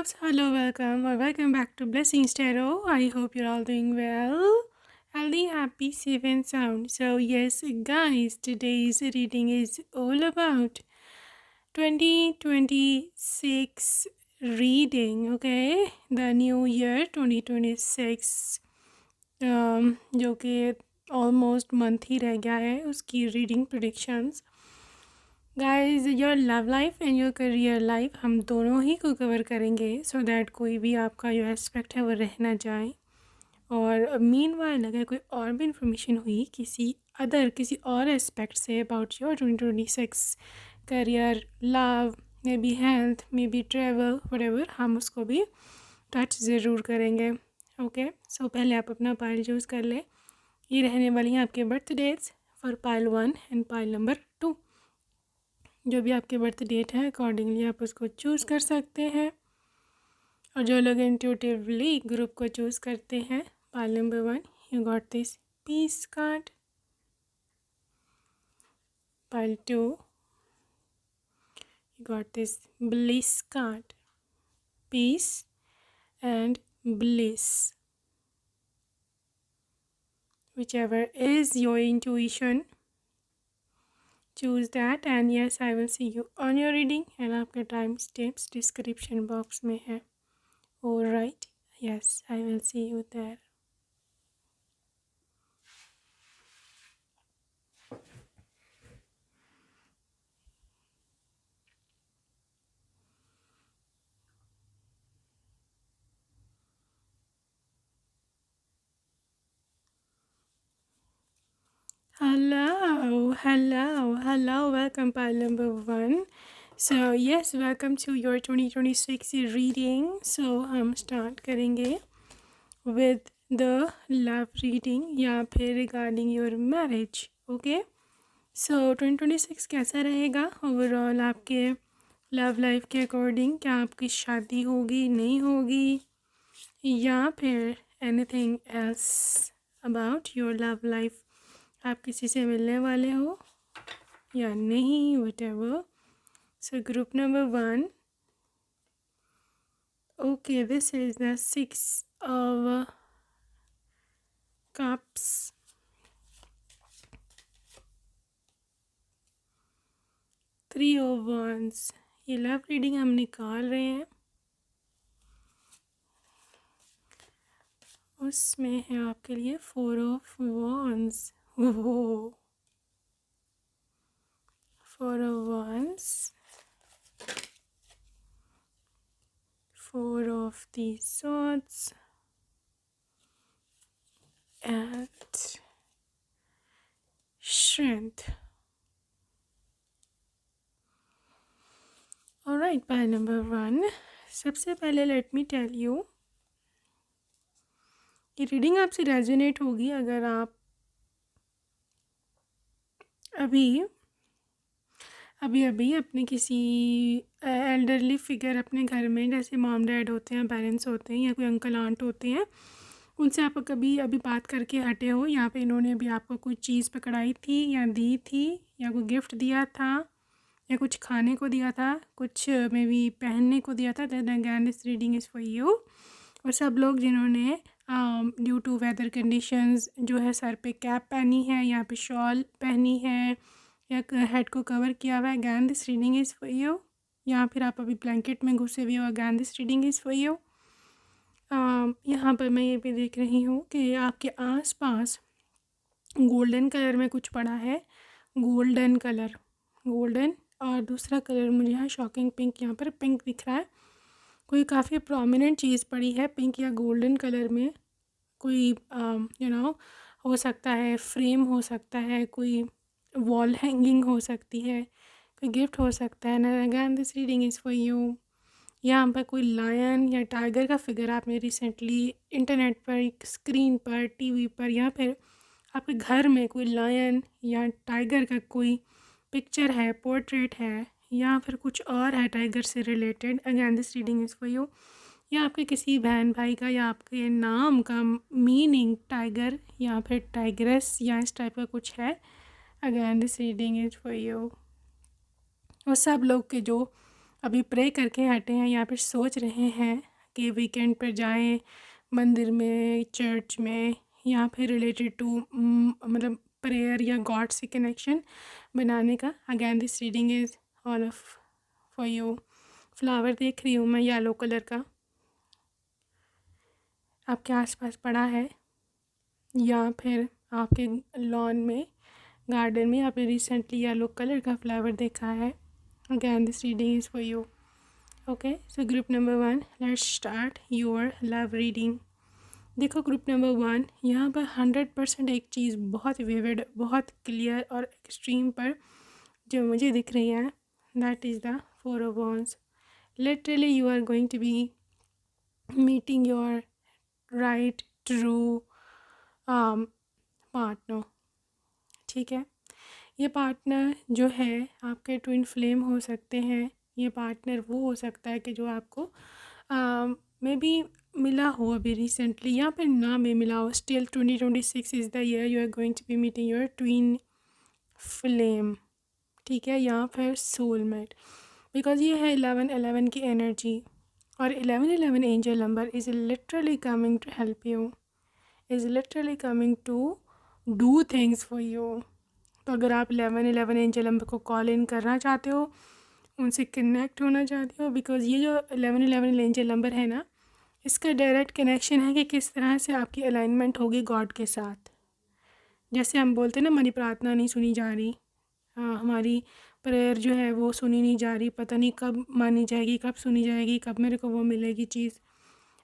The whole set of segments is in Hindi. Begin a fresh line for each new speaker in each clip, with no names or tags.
loves, hello, welcome or welcome back to Blessings Tarot. I hope you're all doing well, healthy, happy, safe and sound. So yes guys, today's reading is all about 2026 reading, okay? The new year 2026 जो कि ऑलमोस्ट मंथ ही रह गया है उसकी reading predictions. Guys your love life and your career life हम दोनों ही को कवर करेंगे सो दैट कोई भी आपका जो एस्पेक्ट है वो रह ना जाए। और मीनवाइल अगर कोई और भी इंफॉर्मेशन हुई किसी और aspect say about your 2026 career, love, may be health, may be travel, whatever, हम उसको भी टच ज़रूर करेंगे। ओके सो पहले आप अपना पाइल चूज़ कर ले। ये रहने वाली हैं आपके birth dates for pile 1 and pile number 2। जो भी आपके बर्थ डेट है अकॉर्डिंगली आप उसको चूज़ कर सकते हैं। और जो लोग इंट्यूटिवली ग्रुप को चूज़ करते हैं, pile number 1 you got this piece card, pile 2 you got this bliss card, peace and bliss, whichever is your intuition, choose that and yes I will see you on your reading and आपके टाइम स्टेप्स डिस्क्रिप्शन बॉक्स में है। alright, yes I will see you there। Hello, welcome pile number 1। So yes, welcome to your 2026 reading। So हम स्टार्ट करेंगे with the love reading या फिर regarding your marriage। Okay so 2026 कैसा रहेगा ओवरऑल आपके लव लाइफ के अकॉर्डिंग? क्या आपकी शादी होगी, नहीं होगी, या फिर anything else about your love life? आप किसी से मिलने वाले हो या नहीं, whatever. So group number 1, okay this is the 6 of cups, 3 of wands। ये लव रीडिंग हम निकाल रहे हैं, उसमें है आपके लिए 4 ऑफ wands। वो 4 of wands, 4 of the swords and strength। alright, pile number 1। सबसे पहले लेट मी टेल यू, ये रीडिंग आपसे रेजोनेट होगी अगर आप अभी अपने किसी एल्डरली फिगर अपने घर में, जैसे मॉम डैड होते हैं, पेरेंट्स होते हैं, या कोई अंकल आंट होते हैं, उनसे आप कभी अभी बात करके हटे हो, या पे इन्होंने अभी आपको कोई चीज़ पकड़ाई थी या दी थी, या कोई गिफ्ट दिया था, या कुछ खाने को दिया था, कुछ मे बी पहनने को दिया था, then again this reading is for you. और सब लोग जिन्होंने ड्यू टू वेदर कंडीशंस जो है सर पे कैप पहनी है, यहाँ पे शॉल पहनी है, या हेड को कवर किया हुआ है, again this reading is for you. या फिर आप अभी ब्लैंकेट में घुसे हुए हो, again this reading is for you. यहाँ पर मैं ये भी देख रही हूँ कि आपके आसपास गोल्डन कलर में कुछ पड़ा है, गोल्डन कलर, गोल्डन, और दूसरा कलर मुझे यहाँ शॉकिंग पिंक, यहाँ पर पिंक दिख रहा है। कोई काफ़ी प्रोमिनेंट चीज़ पड़ी है पिंक या गोल्डन कलर में, कोई हो सकता है फ्रेम, हो सकता है कोई वॉल हैंगिंग हो सकती है, कोई गिफ्ट हो सकता है। ना again this reading is for you. यहाँ पर कोई लायन या टाइगर का फिगर आपने रिसेंटली इंटरनेट पर, स्क्रीन पर, टीवी पर, या फिर आपके घर में कोई लायन या टाइगर का कोई पिक्चर है, पोर्ट्रेट है, या फिर कुछ और है टाइगर से related. Again this reading is for you. या आपके किसी बहन भाई का या आपके नाम का मीनिंग टाइगर या फिर टाइग्रेस या इस टाइप का कुछ है। Again this reading is for you. और सब लोग के जो अभी प्रे करके हटे हैं या फिर सोच रहे हैं कि वीकेंड पर जाएं मंदिर में, चर्च में, या फिर रिलेटेड टू मतलब प्रेयर या गॉड से कनेक्शन बनाने का। Again this reading is all of for you. Flower देख रही हूँ मैं येलो कलर का आपके आसपास पड़ा है, या फिर आपके लॉन में, गार्डन में आपने रिसेंटली येलो कलर का फ्लावर देखा है। Again this reading is for you. Okay, so group number 1, let's start your love reading. देखो ग्रुप नंबर 1, यहाँ पर 100% एक चीज़ बहुत विविड, बहुत क्लियर और एक्सट्रीम पर जो मुझे दिख रही है, that is the 4 of Wands. Literally you are going to be meeting your right true partner. ठीक है, ये पार्टनर जो है आपके ट्विन फ्लेम हो सकते हैं। ये पार्टनर वो हो सकता है कि जो आपको मे बी मिला हो अभी रिसेंटली, या फिर ना भी मिला हो, still 2026 is the year you are going to be meeting your twin flame. ठीक है, या फिर सोलमेट, बिकॉज ये है 11-11 की एनर्जी, और 11-11 angel number is literally coming to help you, is literally coming to do things for you. तो अगर आप 11-11 एंजल नंबर को कॉल इन करना चाहते हो, उनसे कनेक्ट होना चाहते हो, बिकॉज ये जो 11-11 एंजल नंबर है ना, इसका डायरेक्ट कनेक्शन है कि किस तरह से आपकी अलाइनमेंट होगी गॉड के साथ। जैसे हम बोलते हैं ना, हमारी प्रार्थना नहीं सुनी जा रही, हमारी प्रेयर जो है वो सुनी नहीं जा रही, पता नहीं कब मानी जाएगी, कब सुनी जाएगी, कब मेरे को वो मिलेगी चीज़।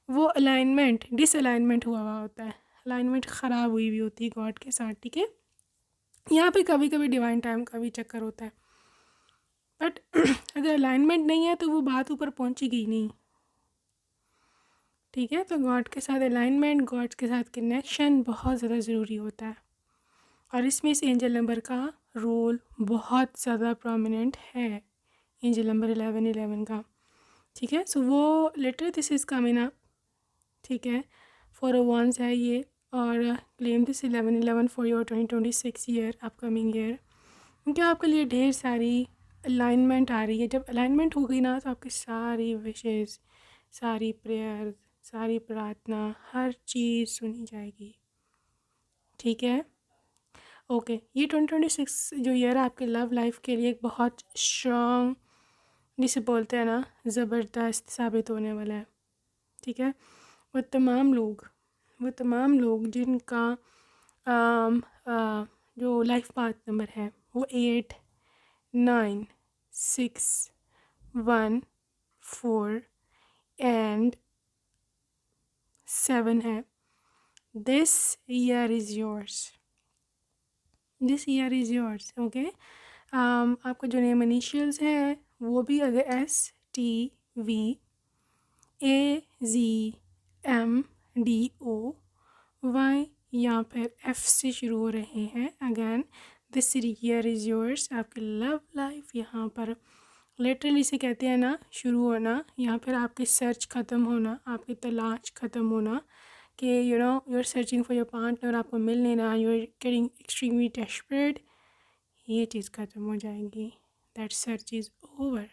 वो अलाइनमेंट डिसअलाइनमेंट हुआ हुआ होता है, अलाइनमेंट ख़राब हुई होती है गॉड के साथ। ठीक है, यहाँ पे कभी कभी डिवाइन टाइम का भी चक्कर होता है, बट अगर अलाइनमेंट नहीं है तो वो बात ऊपर पहुँचेगी नहीं। ठीक है, तो गॉड के साथ अलाइनमेंट, गॉड के साथ कनेक्शन बहुत ज़्यादा ज़रूरी होता है, और इसमें इस एंजल नंबर का रोल बहुत ज़्यादा प्रोमिनेंट है, एंजल नंबर 11-11 का। ठीक है, सो वो later this is coming up. ठीक है, 4 of Wands है ये, और claim this 11-11 for your 2026 year, upcoming year, क्योंकि आपके लिए ढेर सारी अलाइनमेंट आ रही है। जब अलाइनमेंट हो गई ना, तो आपकी सारी विशेज़, सारी प्रेयर, सारी प्रार्थना, हर चीज़ सुनी जाएगी। ठीक है, ओके, ये 2026 जो ईयर है आपके लव लाइफ के लिए एक बहुत स्ट्रॉन्ग, जिसे बोलते हैं ना, ज़बरदस्त साबित होने वाला है। ठीक है, वो तमाम लोग जिनका जो लाइफ पाथ नंबर है वो 8, 9, 6, 1, 4 एंड 7 है, this year is yours, this year is yours. Okay, आपका जो नेम इनिशियल्स है वो भी अगर STVAZMDOY या फिर F से शुरू हो रहे हैं, again this year is yours. आपकी लव लाइफ यहाँ पर लिटरली से कहते हैं ना, शुरू होना, या फिर आपकी सर्च ख़त्म होना, आपकी तलाश ख़त्म होना, कि you are searching for your partner, आपको मिल नहीं रहा, you are getting extremely desperate, ये चीज़ ख़त्म हो जाएगी, दैट सर्च इज़ ओवर।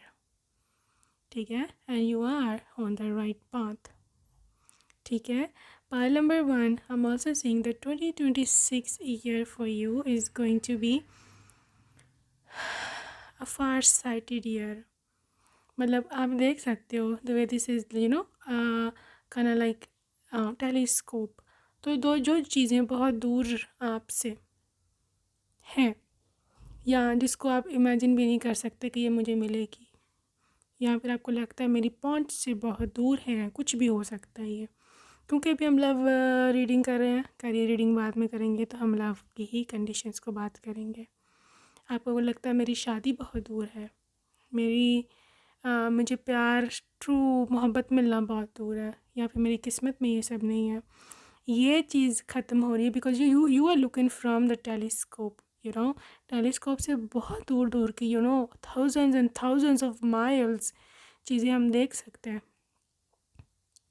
ठीक है, and you are on the right path. ठीक है, pile number 1, I am also seeing the 2026 year for you is going to be a far sighted year. मतलब आप देख सकते हो the way this is kind like telescope. तो दो जो चीज़ें बहुत दूर आपसे हैं, या जिसको आप इमेजिन भी नहीं कर सकते कि ये मुझे मिलेगी, या फिर आपको लगता है मेरी पहुंच से बहुत दूर है, कुछ भी हो सकता है ये, क्योंकि अभी हम लव रीडिंग कर रहे हैं, करियर रीडिंग बाद में करेंगे, तो हम लव की ही कंडीशंस को बात करेंगे। आपको लगता है मेरी शादी बहुत दूर है, मेरी मुझे प्यार, ट्रू मोहब्बत मिलना बहुत दूर है, या फिर मेरी किस्मत में ये सब नहीं है, ये चीज़ ख़त्म हो रही है, because you are looking from the telescope. Telescope से बहुत दूर दूर की thousands and thousands of miles चीज़ें हम देख सकते हैं,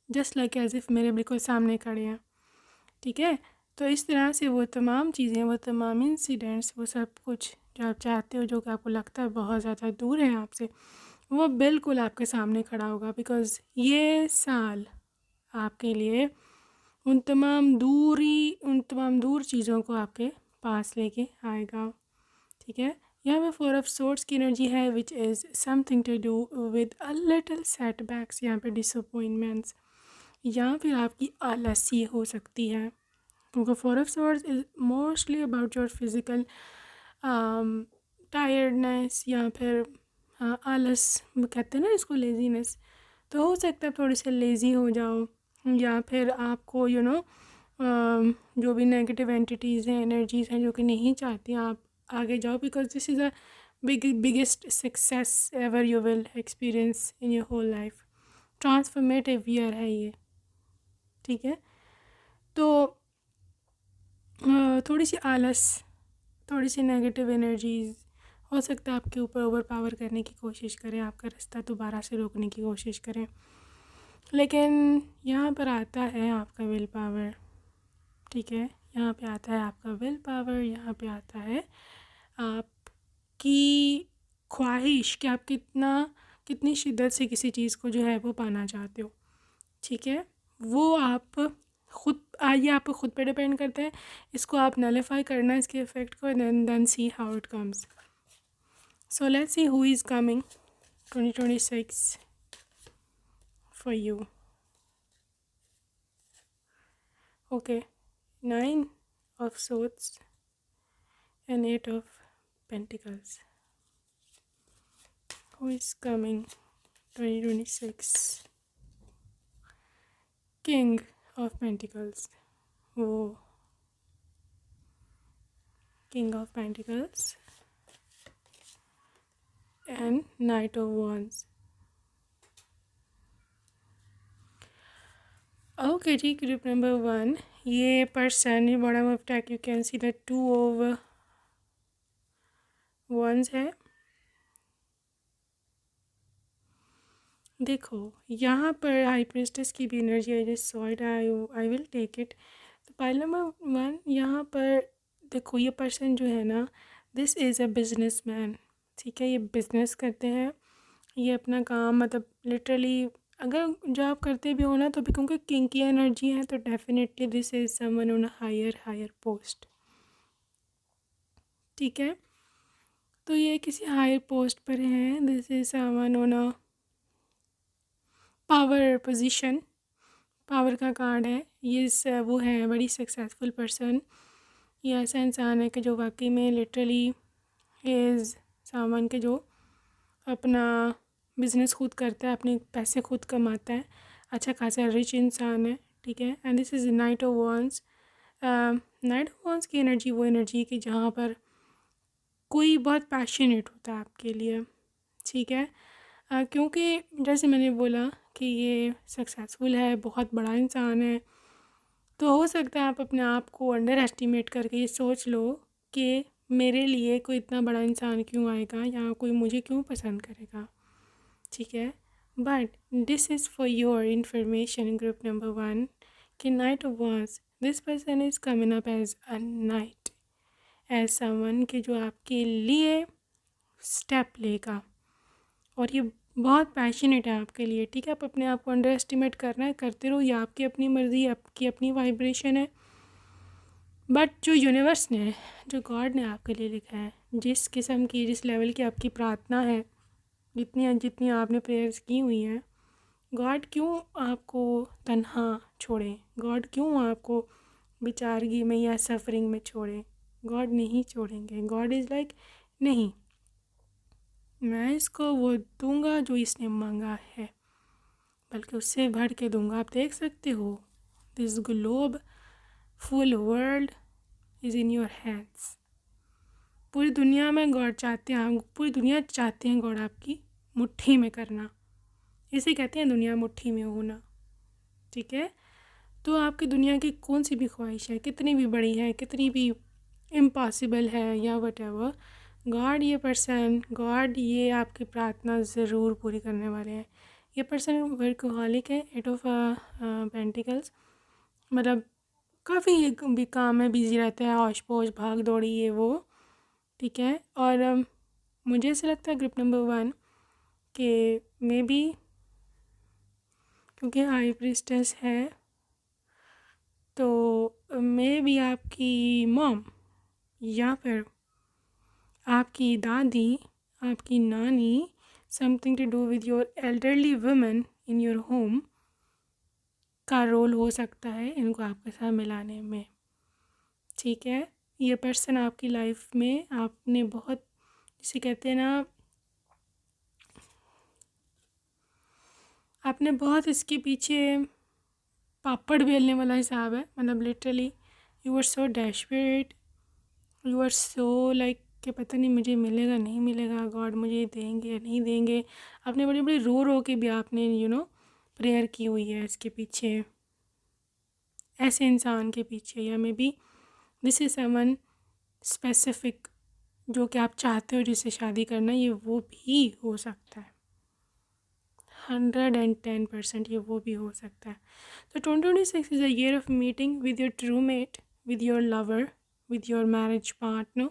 जस्ट लाइक एज इफ़ मेरे बिल्कुल सामने खड़े हैं। ठीक है, तो इस तरह से वो तमाम चीज़ें, वो तमाम इंसिडेंट्स, वो सब कुछ जो आप चाहते हो, जो कि आपको लगता है बहुत ज़्यादा दूर है आपसे, वो बिल्कुल आपके सामने खड़ा होगा, बिकॉज़ ये साल आपके लिए उन तमाम दूर चीज़ों को आपके पास लेके आएगा, ठीक है। यहाँ पे फोर ऑफ सोर्ड्स की एनर्जी है, which is something to do with a little setbacks, यहाँ पे डिसअपॉइंटमेंट्स या फिर आपकी आलसी हो सकती है, क्योंकि four of swords is mostly about your physical tiredness या फिर आलस कहते हैं ना इसको, लेज़ीनेस। तो हो सकता है थोड़े से लेज़ी हो जाओ, या फिर आपको जो भी नेगेटिव एंटिटीज़ हैं, एनर्जीज़ हैं जो कि नहीं चाहती आप आगे जाओ, because this is a biggest success ever you will experience in your whole life. Transformative year है ये, ठीक है। तो थोड़ी सी आलस, थोड़ी सी नेगेटिव एनर्जीज़ हो सकता है आपके ऊपर ओवर पावर करने की कोशिश करें, आपका रास्ता दोबारा से रोकने की कोशिश करें। लेकिन यहाँ पर आता है आपका विल पावर, ठीक है। यहाँ पे आता है आपका विल पावर, यहाँ पे आता है आपकी ख्वाहिश कि आप कितनी शिद्दत से किसी चीज़ को जो है वो पाना चाहते हो, ठीक है। वो आप खुद, ये आप खुद पे डिपेंड करता है। इसको आप नलिफाई करना है, इसके इफ़ेक्ट को, then see how it comes. So let's see who is coming 2026 for you. Okay, 9 of swords and 8 of pentacles. Who is coming 2026? King of Pentacles. Oh, King of Pentacles and Knight of Wands. Okay जी, group number 1, ये person bottom of deck you can see the 2 of Wands है। देखो यहाँ पर हाई प्रिस्टेस की भी energy, I just saw it, I will take it. तो पाइल नंबर 1 यहाँ पर देखो, ये पर्सन जो है ना, this is a businessman, ठीक है। ये बिज़नेस करते हैं, ये अपना काम मतलब लिटरली अगर जॉब करते भी हो ना, तो भी क्योंकि किंग की एनर्जी है, तो definitely this is someone on a higher post, ठीक है। तो ये किसी हायर पोस्ट पर है, this is someone on a power position, power का कार्ड है ये। वो है बड़ी सक्सेसफुल पर्सन। ये ऐसा इंसान है कि जो वाकई में लिटरली इज़ सामान के जो अपना बिज़नेस खुद करता है, अपने पैसे खुद कमाता है, अच्छा खासा रिच इंसान है, ठीक है। And this is night of once. Night of once की एनर्जी वो एनर्जी कि जहाँ पर कोई बहुत पैशनेट होता है आपके लिए, ठीक है। क्योंकि जैसे मैंने बोला कि ये सक्सेसफुल है, बहुत बड़ा इंसान है, तो हो सकता है आप अपने आप को अंडर एस्टिमेट करके ये सोच लो कि मेरे लिए कोई इतना बड़ा इंसान क्यों आएगा या कोई मुझे क्यों पसंद करेगा, ठीक है। But this is for your information group number 1 कि knight of wands, this person is coming up as a knight, as someone के जो आपके लिए स्टेप लेगा, और ये बहुत पैशनेट है आपके लिए, ठीक है। आप अपने आप को अंडर एस्टिमेट करना है, करते रहो, ये आपकी अपनी मर्ज़ी, आपकी अपनी वाइब्रेशन है। बट जो यूनिवर्स ने, जो गॉड ने आपके लिए लिखा है, जिस किस्म की, जिस लेवल की आपकी प्रार्थना है, जितनी जितनी आपने प्रेयर्स की हुई हैं, गॉड क्यों आपको तन्हा छोड़े, गॉड क्यों आपको बेचारगी में या सफरिंग में छोड़े। गॉड नहीं छोड़ेंगे। गॉड इज़ लाइक नहीं, मैं इसको वो दूंगा जो इसने मांगा है, बल्कि उससे बढ़ के दूंगा। आप देख सकते हो, this globe full world is in your hands. पूरी दुनिया में गॉड चाहते हैं, पूरी दुनिया चाहते हैं गॉड आपकी मुट्ठी में करना, इसे कहते हैं दुनिया मुट्ठी में होना, ठीक है। तो आपकी दुनिया की कौन सी भी ख्वाहिश है, कितनी भी बड़ी है, कितनी भी इम्पॉसिबल है या वटेवर, गॉड ये पर्सन, गॉड ये आपकी प्रार्थना ज़रूर पूरी करने वाले हैं। ये पर्सन वर्कहॉलिक है, 8 ऑफ पेंटिकल्स, मतलब काफ़ी भी काम में बिज़ी रहता है, हौश पौश भाग दौड़ी ये वो, ठीक है। और मुझे ऐसा लगता है ग्रुप नंबर 1 कि मे बी क्योंकि हाई प्रीस्टेस है तो मे बी आपकी मॉम या फिर आपकी दादी, आपकी नानी, something to do with your elderly women in your home का रोल हो सकता है इनको आपके साथ मिलाने में। ठीक है, ये पर्सन आपकी लाइफ में आपने बहुत, जिसे कहते हैं ना, आपने बहुत इसके पीछे पापड़ बेलने वाला हिसाब है। मतलब literally you are so desperate, you are so like कि पता नहीं मुझे मिलेगा नहीं मिलेगा, गॉड मुझे देंगे या नहीं देंगे। आपने बड़ी बड़ी रो रो के भी आपने प्रेयर की हुई है इसके पीछे, ऐसे इंसान के पीछे। या may be this is someone specific जो कि आप चाहते हो जिससे शादी करना, ये वो भी हो सकता है। 110% ये वो भी हो सकता है। तो 2026 is a year of meeting with your true mate, with your lover, with your marriage partner.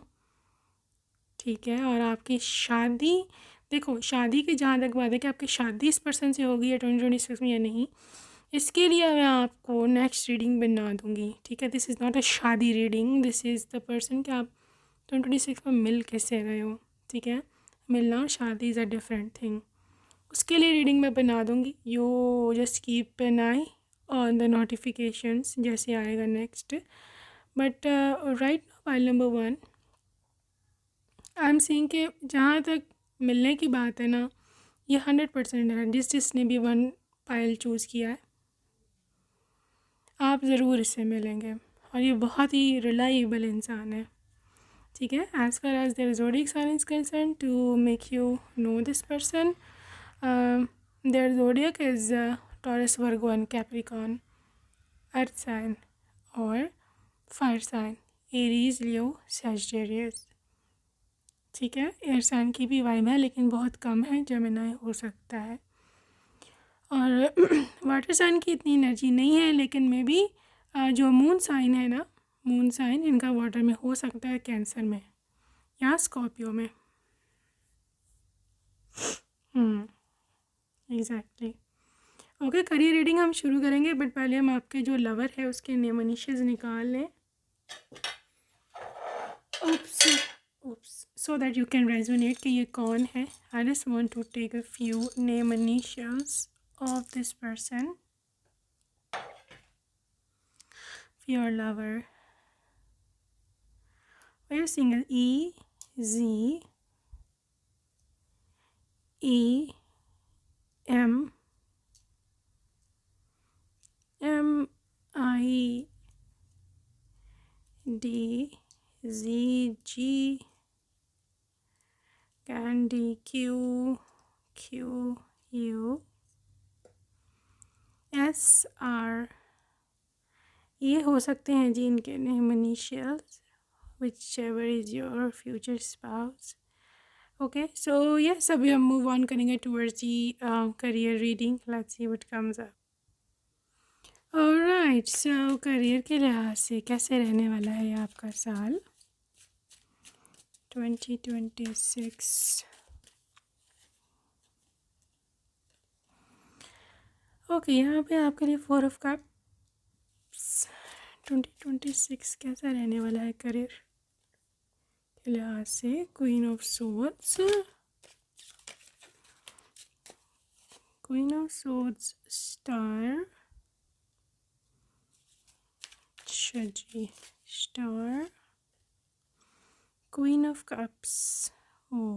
ठीक है, और आपकी शादी, देखो शादी की जहाँ तक बात है कि आपकी शादी इस पर्सन से होगी या 2026 में या नहीं, इसके लिए मैं आपको नेक्स्ट रीडिंग बना दूँगी। ठीक है, दिस इज़ नॉट अ शादी reading, this is the person कि आप 2026 में मिल कैसे रहे हो। ठीक है, मिलना और शादी इज़ अ डिफरेंट थिंग। उसके लिए रीडिंग मैं बना दूँगी। You just keep an I on the notifications जैसे आएगा next. But right now file number 1 I am seeing कि जहाँ तक मिलने की बात है ना, ये 100% है। जिसने भी 1 फाइल चूज़ किया है आप ज़रूर इससे मिलेंगे, और ये बहुत ही रिलायबल इंसान है। ठीक है, as far as their zodiac sign is concern, to make you know this person, their zodiac is Taurus, Virgo and Capricorn, earth sign और fire sign Aries, Leo, Sagittarius. ठीक है, एयर साइन की भी वाइब है लेकिन बहुत कम है, जेमिनी हो सकता है। और वाटर साइन की इतनी एनर्जी नहीं है, लेकिन मे बी जो मून साइन है ना, मून साइन इनका वाटर में हो सकता है, कैंसर में या स्कॉर्पियो में। एग्जैक्टली। ओके, करियर रीडिंग हम शुरू करेंगे, बट पहले हम आपके जो लवर है उसके नेम इनिशियल्स निकाल लें। So that you can resonate कि ये कौन है। I just want to take a few name initials of this person, your lover. We are seeing E, Z, E, M, M, I, D, Z, G, Candy, Q, Q, U, S, R। ये हो सकते हैं जी इनके name initials, whichever is your future spouse. Okay, so yes, अभी हम मूव ऑन करेंगे towards the career reading. Let's see what comes up. Alright, so career के लिहाज से कैसे रहने वाला है आपका साल 2026। ओके, यहाँ पे आपके लिए 4 ऑफ कप्स। 2026 कैसा रहने वाला है करियर के लिहाज से। Queen of swords, queen of swords, star, अच्छा जी, star, queen of cups. Oh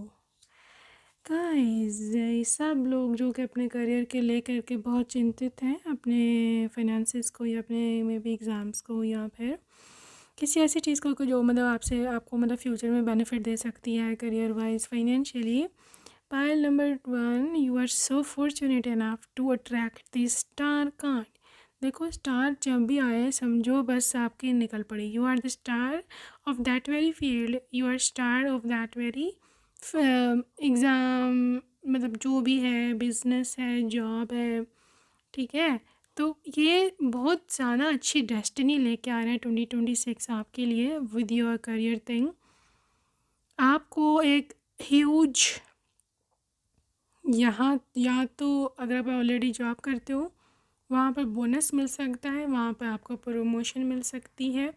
guys, ये सब लोग जो कि अपने करियर के लेकर के बहुत चिंतित हैं, अपने फाइनेंसिस को या अपने मे बी एग्ज़ाम्स को या फिर किसी ऐसी चीज़ को जो मतलब आपको मतलब फ्यूचर में बेनिफिट दे सकती है career wise, financially. Pile number 1, you are so fortunate enough to attract the star card. देखो, स्टार जब भी आए समझो बस आपकी निकल पड़ी। You are the star of that very field, you are star of that very exam, मतलब जो भी है, बिज़नेस है, जॉब है। ठीक है, तो ये बहुत ज़्यादा अच्छी डेस्टिनी लेके आ रहा है 2026 आपके लिए विद योर करियर थिंग। आपको एक ह्यूज यहाँ या तो अगर आप ऑलरेडी जॉब करते हो वहाँ पर बोनस मिल सकता है, वहाँ पर आपको प्रमोशन मिल सकती है।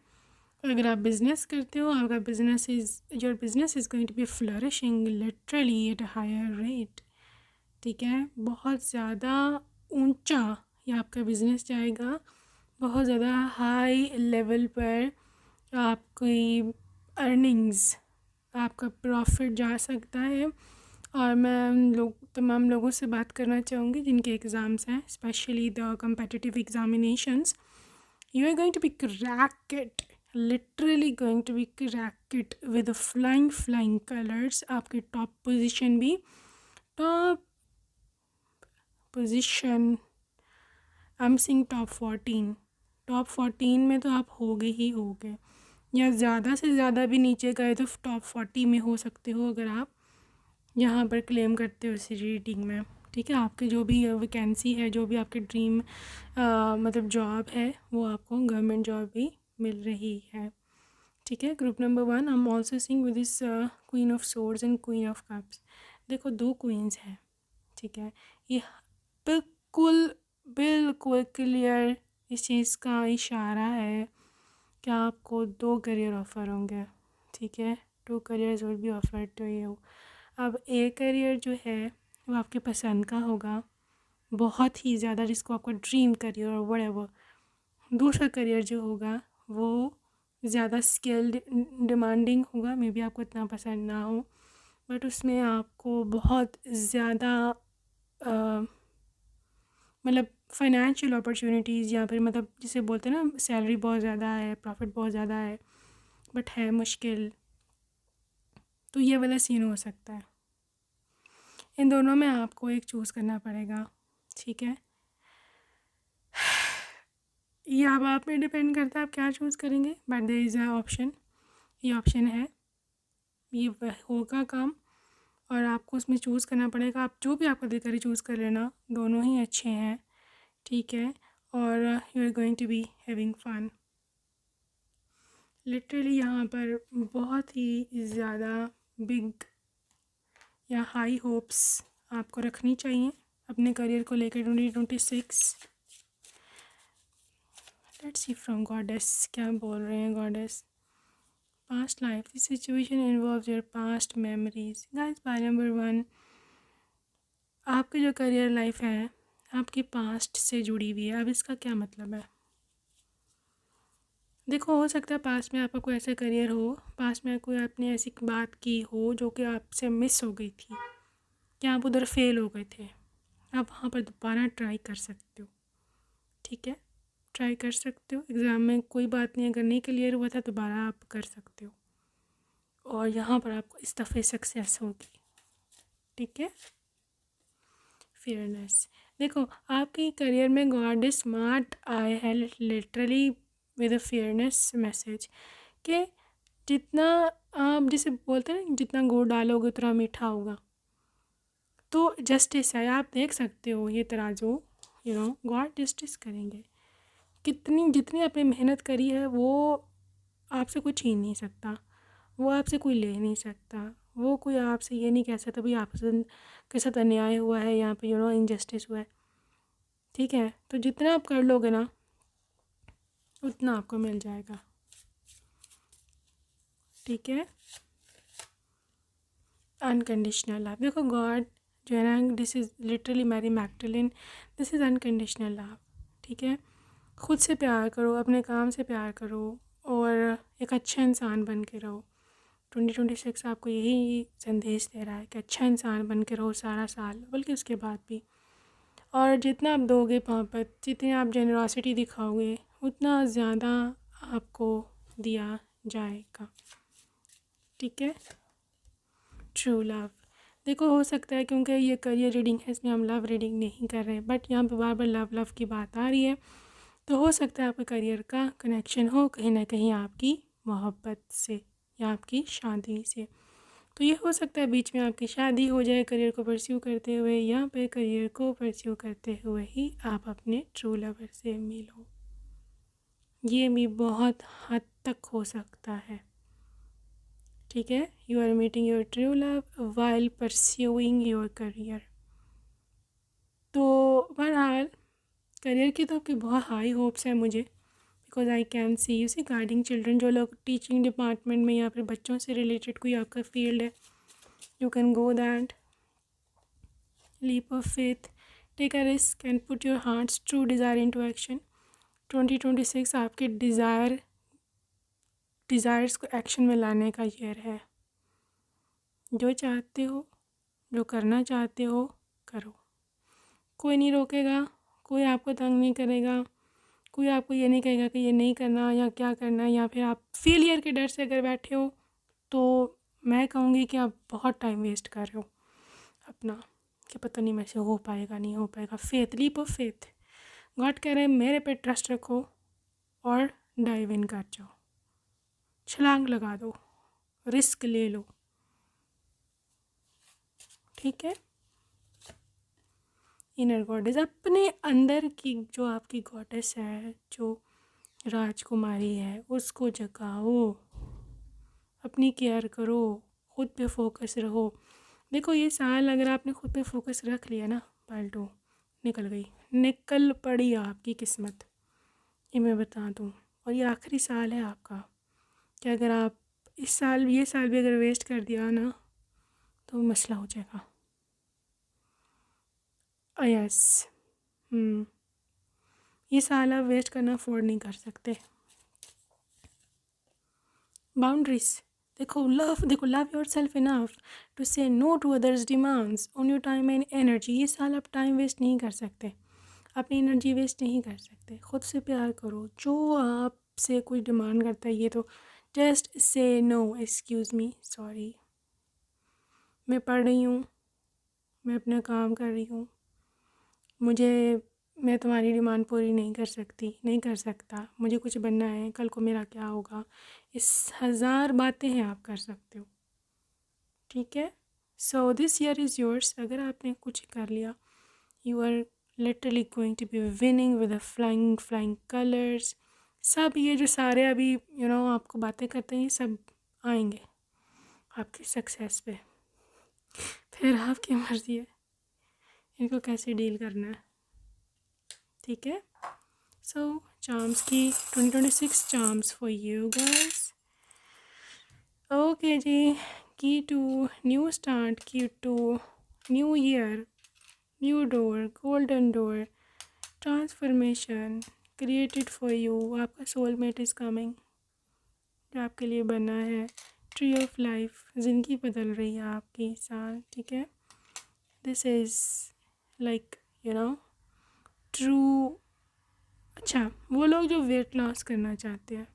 अगर आप बिज़नेस करते हो, आपका business is your business is going to be flourishing literally at a higher rate. ठीक है, बहुत ज़्यादा ऊंचा ये आपका बिज़नेस जाएगा, बहुत ज़्यादा हाई लेवल पर आपकी अर्निंग्स, आपका प्रॉफिट जा सकता है। और मैं उन तमाम लोगों से बात करना चाहूँगी जिनके एग्ज़ाम्स हैं, specially the competitive examinations. You are going to be crack it, literally going to be crack it with flying colours. आपकी टॉप पोजीशन भी, top position, I am seeing top 14 में तो आप होगे ही होगे, या ज़्यादा से ज़्यादा भी नीचे गए तो टॉप 40 में हो सकते हो अगर आप यहाँ पर क्लेम करते हो इसी रेटिंग में। ठीक है, आपके जो भी वैकेंसी है, जो भी आपके ड्रीम मतलब जॉब है, वो आपको गवर्नमेंट जॉब भी मिल रही है। ठीक है, group number 1 I am also seeing with this queen of swords and queen of cups. देखो 2 क्वींस हैं। ठीक है, ये बिल्कुल बिल्कुल क्लियर इस चीज़ का इशारा है कि आपको 2 करियर ऑफ़र होंगे। ठीक है, 2 careers will be offered to you. अब एक करियर जो है वो आपके पसंद का होगा, बहुत ही ज़्यादा, जिसको आपका ड्रीम करियर और व्हाटएवर। दूसरा करियर जो होगा वो ज़्यादा स्किल्ड डिमांडिंग होगा, मे बी आपको इतना पसंद ना हो, बट उसमें आपको बहुत ज़्यादा मतलब फाइनेंशियल अपॉर्चुनिटीज़, या फिर मतलब जिसे बोलते हैं ना सैलरी बहुत ज़्यादा है, प्रॉफिट बहुत ज़्यादा है, बट है मुश्किल। तो ये वाला सीन हो सकता है। इन दोनों में आपको एक चूज़ करना पड़ेगा। ठीक है, ये अब आप पे डिपेंड करता है आप क्या चूज़ करेंगे, but there is a option. ये ऑप्शन है, ये होगा काम, और आपको उसमें चूज़ करना पड़ेगा। आप जो भी आपका दिल करे चूज़ कर लेना, दोनों ही अच्छे हैं। ठीक है, और you are going to be having fun. Literally यहाँ पर बहुत ही ज़्यादा बिग या हाई होप्स आपको रखनी चाहिए अपने करियर को लेकर 2026। लेट्स सी फ्रॉम गॉडेस क्या बोल रहे हैं goddess. Past life, this situation involves your past memories. Guys, by number 1, आपकी जो करियर लाइफ है आपकी पास्ट से जुड़ी हुई है। अब इसका क्या मतलब है? देखो, हो सकता है पास्ट में आपका कोई ऐसा करियर हो, पास्ट में कोई आपने ऐसी बात की हो जो कि आपसे मिस हो गई थी, कि आप उधर फेल हो गए थे, आप वहाँ पर दोबारा ट्राई कर सकते हो। ठीक है, ट्राई कर सकते हो। एग्ज़ाम में कोई बात नहीं, अगर नहीं क्लियर हुआ था दोबारा आप कर सकते हो, और यहाँ पर आपको इस दफ़े सक्सेस होगी। ठीक है, फेयरनेस। देखो, आपके करियर में गॉड इज स्मार्ट आए है literally with a fairness message, कि जितना आप जिसे बोलते हैं ना, जितना गुड़ डालोगे उतना मीठा होगा। तो जस्टिस है, आप देख सकते हो ये तराजू, गॉड जस्टिस करेंगे। कितनी जितनी आपने मेहनत करी है वो आपसे कोई छीन नहीं सकता, वो आपसे कोई ले नहीं सकता, वो कोई आपसे ये नहीं कह सकता भाई आपके साथ अन्याय हुआ है, यहाँ पे इनजस्टिस हुआ है। ठीक है, तो जितना आप कर लोगे ना उतना आपको मिल जाएगा। ठीक है, अनकंडीशनल लव। देखो गॉड जो है ना, this is literally Mary Magdalene, this is unconditional love. ठीक है, खुद से प्यार करो, अपने काम से प्यार करो, और एक अच्छा इंसान बन के रहो। 2026 आपको यही संदेश दे रहा है कि अच्छा इंसान बन के रहो सारा साल, बल्कि उसके बाद भी। और जितना आप दोगे मोहब्बत, जितनी आप जेनरॉसिटी दिखाओगे, उतना ज़्यादा आपको दिया जाएगा। ठीक है, ट्रू लव। देखो, हो सकता है क्योंकि ये करियर रीडिंग है, इसमें हम लव रीडिंग नहीं कर रहे, बट यहाँ पे बार बार लव लव की बात आ रही है, तो हो सकता है आपके करियर का कनेक्शन हो कहीं ना कहीं आपकी मोहब्बत से या आपकी शादी से। तो ये हो सकता है बीच में आपकी शादी हो जाए करियर को परस्यू करते हुए, या फिर करियर को परस्यू करते हुए ही आप अपने ट्रू लवर से मिलो। ये भी बहुत हद तक हो सकता है। ठीक है, you are meeting your true love while pursuing your career. तो बहरहाल करियर की तो आपकी बहुत हाई होप्स है मुझे, because I can see you see guiding children. जो लोग टीचिंग डिपार्टमेंट में या फिर बच्चों से रिलेटेड कोई आपका फील्ड है, you can go that leap of faith, take a risk and put your heart's true desire into action। 2026 आपके डिज़ायर्स को एक्शन में लाने का ईयर है। जो चाहते हो, जो करना चाहते हो, करो। कोई नहीं रोकेगा, कोई आपको तंग नहीं करेगा, कोई आपको ये नहीं कहेगा कि ये नहीं करना या क्या करना, या फिर आप फेलियर के डर से अगर बैठे हो तो मैं कहूँगी कि आप बहुत टाइम वेस्ट कर रहे हो अपना, कि पता नहीं मेरे से हो पाएगा नहीं हो पाएगा। Faith, leap of faith, God कह रहे हैं मेरे पे ट्रस्ट रखो और डाइव इन कर जाओ, छलांग लगा दो, रिस्क ले लो, ठीक है। इनर गॉडेस, अपने अंदर की जो आपकी गॉडेस है, जो राजकुमारी है, उसको जगाओ, अपनी केयर करो, खुद पे फोकस रहो। देखो ये साल अगर आपने खुद पे फोकस रख लिया ना, पाल्टो निकल गई, निकल पड़ी आपकी किस्मत, ये मैं बता दूँ। और ये आखिरी साल है आपका, कि अगर आप ये साल भी अगर वेस्ट कर दिया ना तो मसला हो जाएगा। यस, ये साल आप वेस्ट करना अफोर्ड नहीं कर सकते। बाउंड्रीज, देखो love yourself enough to say no to others demands on your time and energy. ये साल आप टाइम वेस्ट नहीं कर सकते, अपनी एनर्जी वेस्ट नहीं कर सकते। खुद से प्यार करो, जो आपसे कोई डिमांड करता है ये तो just say no, excuse me, sorry, मैं पढ़ रही हूँ, मैं अपना काम कर रही हूँ, मैं तुम्हारी डिमांड पूरी नहीं कर सकती, नहीं कर सकता, मुझे कुछ बनना है, कल को मेरा क्या होगा। इस 1000 बातें हैं आप कर सकते हो, ठीक है। So this year is yours. अगर आपने कुछ कर लिया, you are literally going to be winning with flying colours. सब ये जो सारे अभी आपको बातें करते हैं, ये सब आएंगे आपकी सक्सेस पे। फिर आपकी मर्ज़ी है इनको कैसे डील करना है, ठीक है। सो चार्म्स की 2026 charms for you guys. Okay जी, key to new start, key to new year, new door, golden door, transformation created for you. आपका सोलमेट इज़ कमिंग, जो आपके लिए बना है। ट्री ऑफ लाइफ, ज़िंदगी बदल रही है आपकी इस साल, ठीक है। This is like true. अच्छा, वो लोग जो वेट लॉस करना चाहते हैं,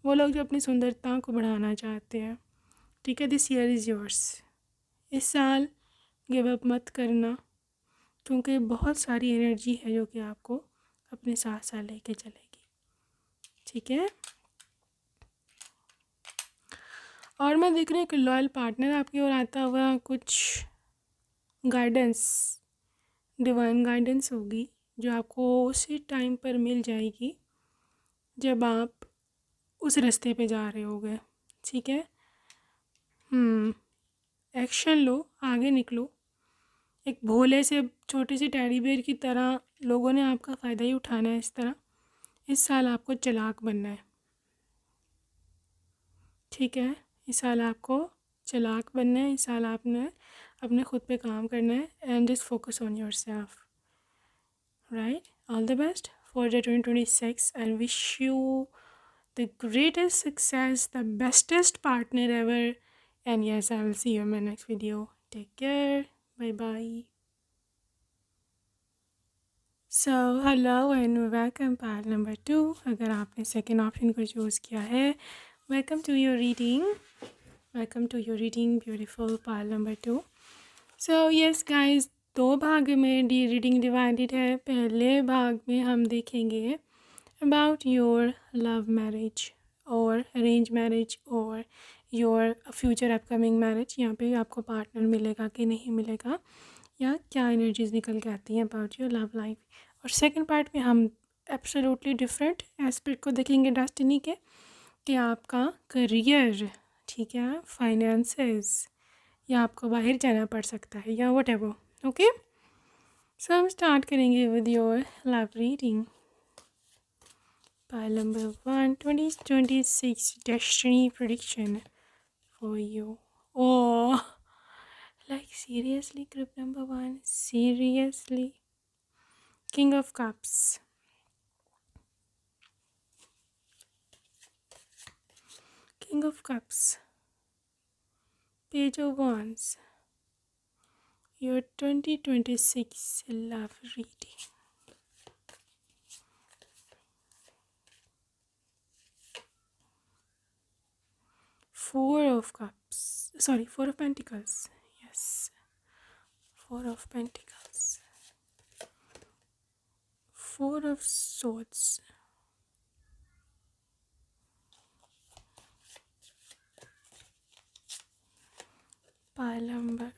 वो लोग जो अपनी सुंदरता को बढ़ाना चाहते हैं, ठीक है, दिस ईयर इज़ योर्स। इस साल गिव अप मत करना, क्योंकि बहुत सारी एनर्जी है जो कि आपको अपने साथ साथ लेके चलेगी, ठीक है। और मैं देख रही हूँ कि लॉयल पार्टनर आपकी ओर आता हुआ, कुछ गाइडेंस, डिवाइन गाइडेंस होगी जो आपको उसी टाइम पर मिल जाएगी जब आप उस रास्ते पे जा रहे होगे, ठीक है। एक्शन लो, आगे निकलो। एक भोले से छोटी सी टेडी बेयर की तरह लोगों ने आपका फ़ायदा ही उठाना है। इस तरह इस साल आपको चालाक बनना है, ठीक है। इस साल आपको चालाक बनना है, इस साल आपने अपने खुद पे काम करना है, and just focus on your self, right. All the best for the 2026 and wish you the greatest success, the bestest partner ever. And yes, I will see you in my next video. Take care. Bye bye. So hello and welcome part number 2. अगर आपने सेकेंड ऑप्शन को चूज़ किया है, welcome to your reading. Welcome to your reading, beautiful part number 2. So yes guys, 2 भाग में रीडिंग डिवाइडेड है। पहले भाग में हम देखेंगे about your love marriage और अरेंज मैरिज और योर फ्यूचर अपकमिंग मैरिज। यहाँ पे आपको पार्टनर मिलेगा कि नहीं मिलेगा, या क्या एनर्जीज निकल के आती हैं अबाउट योर लव लाइफ। और सेकंड पार्ट में हम एब्सोल्युटली डिफरेंट एस्पेक्ट को देखेंगे डेस्टिनी के, कि आपका करियर, ठीक है, फाइनेंसेस, या आपको बाहर जाना पड़ सकता है, या व्हाटएवर, ओके। सो हम स्टार्ट करेंगे with your love reading. Pile number 1, 2026 Destiny prediction for you. Oh, like seriously, group number 1? Seriously? King of Cups. King of Cups. Page of Wands. Your 2026 love reading. Four of Cups. Sorry, Four of Pentacles. Yes. Four of Pentacles. Four of Swords. Pile number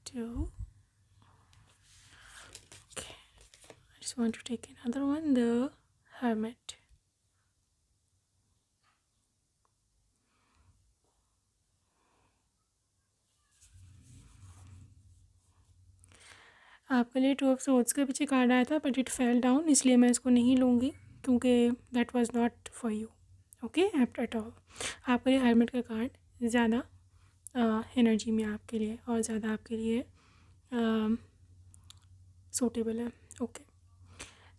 2. Okay. I just want to take another one, the Hermit. आपके लिए टू ऑफ सोर्ड्स के पीछे कार्ड आया था बट इट फेल डाउन, इसलिए मैं इसको नहीं लूँगी क्योंकि that was not for you. Okay, at all. आपके लिए हर्मिट का कार्ड ज़्यादा एनर्जी में आपके लिए और ज़्यादा आपके लिए सूटेबल है। Okay,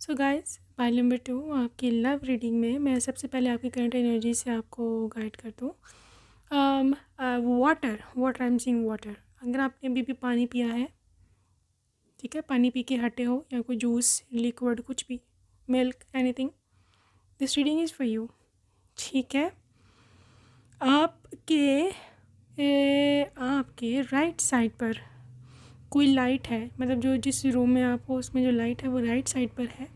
so guys, pile number 2 आपकी लव रीडिंग में मैं सबसे पहले आपकी करंट एनर्जी से आपको गाइड कर दूँ। Water I am seeing water. अगर आपने अभी भी पानी पिया है, ठीक है, पानी पी के हटे हो या कोई जूस, लिक्विड, कुछ भी, milk, anything, this reading is for you. ठीक है, आपके राइट साइड पर कोई लाइट है, मतलब जो जिस रूम में आप हो उसमें जो लाइट है वो राइट साइड पर है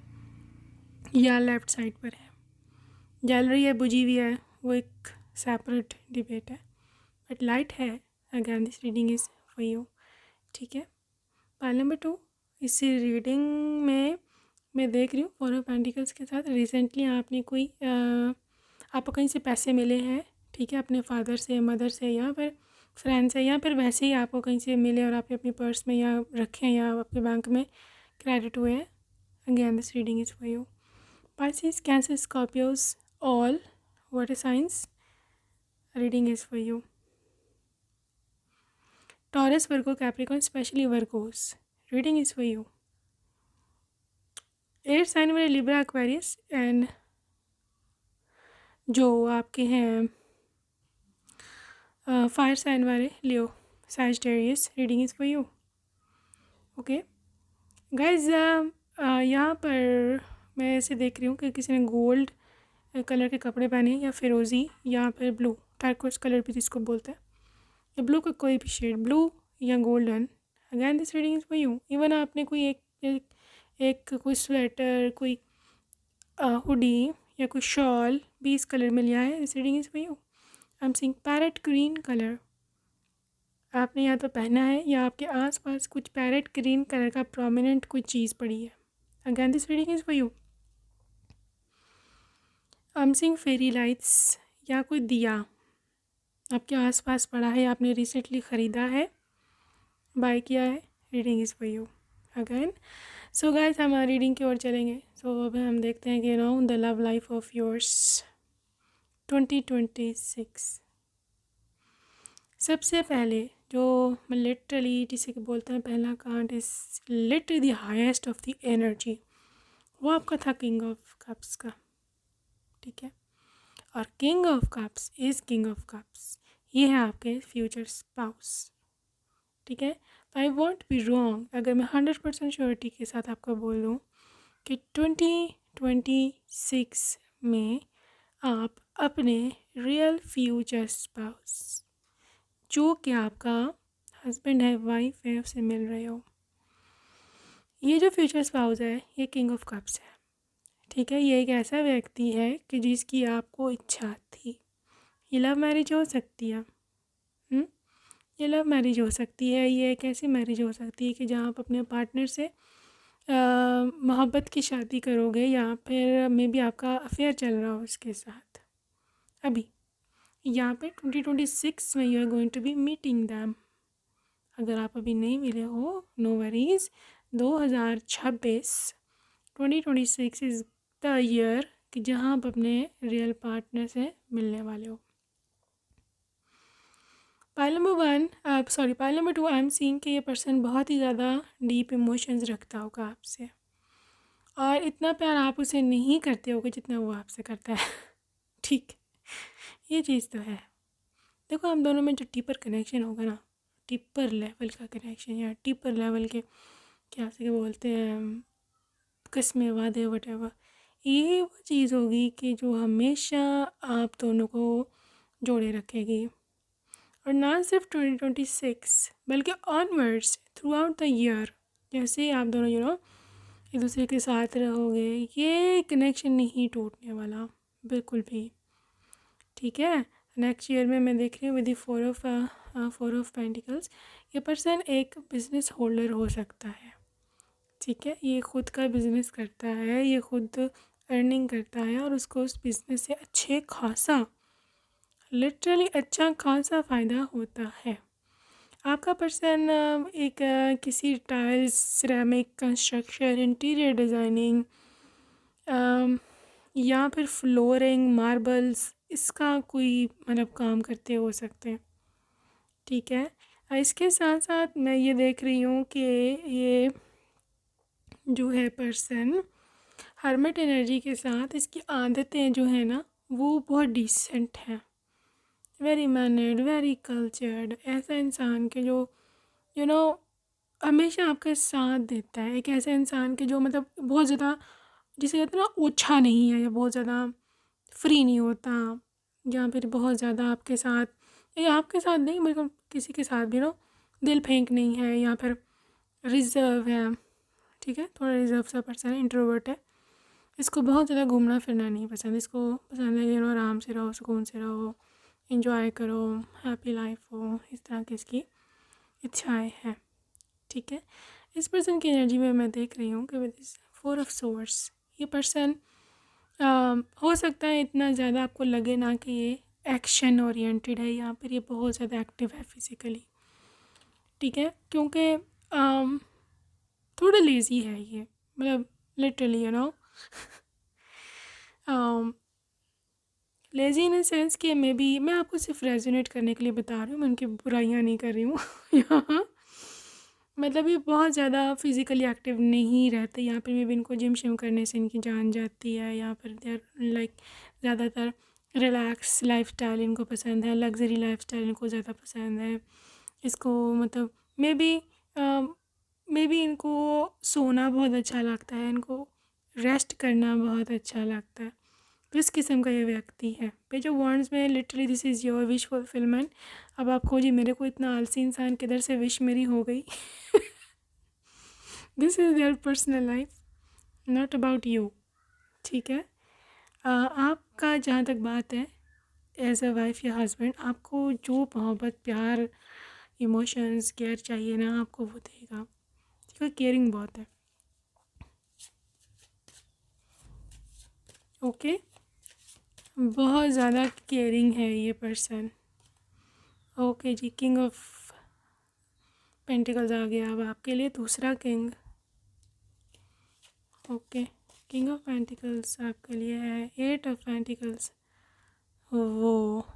या लेफ़्ट साइड पर है। जल रही है, बुझी हुई है, वो एक सेपरेट डिबेट है, बट लाइट है। Again this reading is for you. ठीक है, पाइल नंबर 2, इस रीडिंग में मैं देख रही हूँ फोर ऑफ पेंटिकल्स के साथ रिसेंटली आपने कोई आपको कहीं से पैसे मिले हैं, ठीक है, अपने फादर से, मदर से, या फिर फ्रेंड से, या फिर वैसे ही आपको कहीं से मिले और आपने अपनी पर्स में या रखे हैं या आपके बैंक में क्रेडिट हुए हैं। Again this reading is for you. Pisces, Cancer, Scorpios, all water signs, reading is for you. Taurus, Virgo, Capricorn, especially Virgos, reading is for you. Air sign वाले लिब्रा, एक्वेरियस, एंड जो आपके हैं फायर साइन वाले Leo, Sagittarius, reading is for you. Okay guys, यहाँ पर मैं ऐसे देख रही हूँ कि किसी ने गोल्ड कलर के कपड़े पहने या फिरोज़ी या फिर ब्लू, टर्कोइज कलर भी जिसको बोलते हैं, या ब्लू का कोई भी शेड, ब्लू या golden. Again this reading is for you. Even आपने कोई एक कोई स्वेटर, कोई हुडी या कोई शॉल भी इस कलर में लिया है, this reading is for you. I am seeing parrot green colour, आपने या तो पहना है या आपके आसपास कुछ पैरेट ग्रीन कलर का प्रोमिनेंट कोई चीज़ पड़ी है। Again this reading is for you. I am seeing fairy lights, या कोई दिया आपके आसपास पड़ा है, आपने रिसेंटली ख़रीदा है, बाय किया है, reading is for you. Again so guys, हम रीडिंग की ओर चलेंगे। सो अब हम देखते हैं कि the love life of yours 2026। सबसे पहले जो लिटरली जिसे बोलते हैं पहला card is literally the highest of the energy, वो आपका था किंग ऑफ कप्स का। ठीक है, और king of cups is king of cups, ये है आपके फ्यूचर स्पाउस। ठीक है, आई वॉन्ट बी रॉन्ग अगर मैं 100% श्योरिटी के साथ आपको बोल दूँ कि 2026 में आप अपने रियल फ्यूचर स्पाउस, जो कि आपका हस्बैंड है, वाइफ है, उससे मिल रहे हो। ये जो फ्यूचर स्पाउस है ये किंग ऑफ कप्स है। ठीक है, ये एक ऐसा व्यक्ति है कि जिसकी आपको इच्छा थी। ये लव मैरिज हो सकती है, ये लव मैरिज हो सकती है, ये एक ऐसी मैरिज हो सकती है कि जहाँ आप अपने पार्टनर से मोहब्बत की शादी करोगे, या फिर मे बी आपका अफेयर चल रहा हो उसके साथ अभी। यहाँ पे 2026 में you are going to be meeting them. अगर आप अभी नहीं मिले हो, no worries. 2026 is the year कि जहाँ आप अपने रियल पार्टनर से मिलने वाले हो। Pile number 2, I am seeing कि ये पर्सन बहुत ही ज़्यादा डीप इमोशंस रखता होगा आपसे, और इतना प्यार आप उसे नहीं करते होगे जितना वो आपसे करता है। ठीक, ये चीज़ तो है। देखो, हम दोनों में जो डीपर कनेक्शन होगा ना, डीपर लेवल का कनेक्शन या डीपर लेवल के क्या से बोलते हैं, किस्में, वादे, वटेवर, ये वो चीज़ होगी कि जो हमेशा आप दोनों को जोड़े रखेगी। और ना सिर्फ 2026 बल्कि onwards through out the year, जैसे आप दोनों एक दूसरे के साथ रहोगे, ये कनेक्शन नहीं टूटने वाला बिल्कुल भी। ठीक है, नेक्स्ट ईयर में मैं देख रही हूँ विद द 4 ऑफ पेंटिकल्स, ये पर्सन एक बिजनेस होल्डर हो सकता है। ठीक है, ये खुद का बिजनेस करता है, ये खुद अर्निंग करता है, और उसको उस बिजनेस से अच्छे खासा, लिटरली अच्छा खासा फ़ायदा होता है। आपका पर्सन किसी tiles, ceramic, construction, interior designing या फिर फ्लोरिंग, मार्बल्स, इसका कोई मतलब काम करते हो सकते हैं। ठीक है, इसके साथ साथ मैं ये देख रही हूँ कि ये जो है पर्सन हर्मिट एनर्जी के साथ, इसकी आदतें जो है ना वो बहुत डिसेंट हैं, वेरी मैनर्ड, वेरी कल्चर्ड, ऐसा इंसान के जो यू नो हमेशा आपका साथ देता है। एक ऐसा इंसान के जो मतलब बहुत ज़्यादा, जिसे कहते हैं ना, ओछा नहीं है, या बहुत ज़्यादा फ्री नहीं होता, या फिर बहुत ज़्यादा आपके साथ, या आपके साथ नहीं बिल्कुल किसी के साथ भी दिल फेंक नहीं है, या फिर रिजर्व है। ठीक है, थोड़ा रिजर्व सा पर्सन है, इंट्रोवर्ट है। इसको बहुत ज़्यादा घूमना फिरना नहीं पसंद, इसको पसंद है आराम से रहो, सुकून से रहो, इंजॉय करो, हैप्पी लाइफ हो, इस तरह की इसकी इच्छाएं हैं। ठीक है, इस पर्सन की एनर्जी में मैं देख रही हूँ कि विद 4 ऑफ सोर्ड्स, ये पर्सन हो सकता है इतना ज़्यादा आपको लगे ना कि ये एक्शन ओरिएंटेड है, यहाँ पर ये बहुत ज़्यादा एक्टिव है फिज़िकली। ठीक है, क्योंकि थोड़ा लेज़ी है ये, मतलब लिटरली लेज़ी इन सेंस कि मैं आपको सिर्फ रेजोनेट करने के लिए बता रही हूँ, मैं उनकी बुराइयाँ नहीं कर रही हूँ यहाँ। मतलब ये बहुत ज़्यादा फिज़िकली एक्टिव नहीं रहते, यहाँ पर भी इनको जिम शिम करने से इनकी जान जाती है, या फिर देर लाइक ज़्यादातर रिलैक्स लाइफस्टाइल इनको पसंद है, लग्जरी लाइफस्टाइल इनको ज़्यादा पसंद है। इसको मतलब मे बी इनको सोना बहुत अच्छा लगता है, इनको रेस्ट करना बहुत अच्छा लगता है। किस किस्म का ये व्यक्ति है। पेज ऑफ वॉन्ड्स में literally this is your wish fulfilment. अब आप खोजिए मेरे को इतना आलसी इंसान किधर से विश मेरी हो गई। This is their personal life, not about you. ठीक है, आपका जहाँ तक बात है एज अ वाइफ या हस्बैंड, आपको जो मोहब्बत, प्यार, इमोशंस, केयर चाहिए ना, आपको वो देगा। ठीक है, केयरिंग बहुत है। ओके, बहुत ज़्यादा केयरिंग है ये पर्सन। ओके जी, किंग ऑफ पेंटिकल्स आ गया अब आपके लिए, दूसरा king. Okay, king of pentacles आपके लिए है 8 ऑफ पेंटिकल्स। वो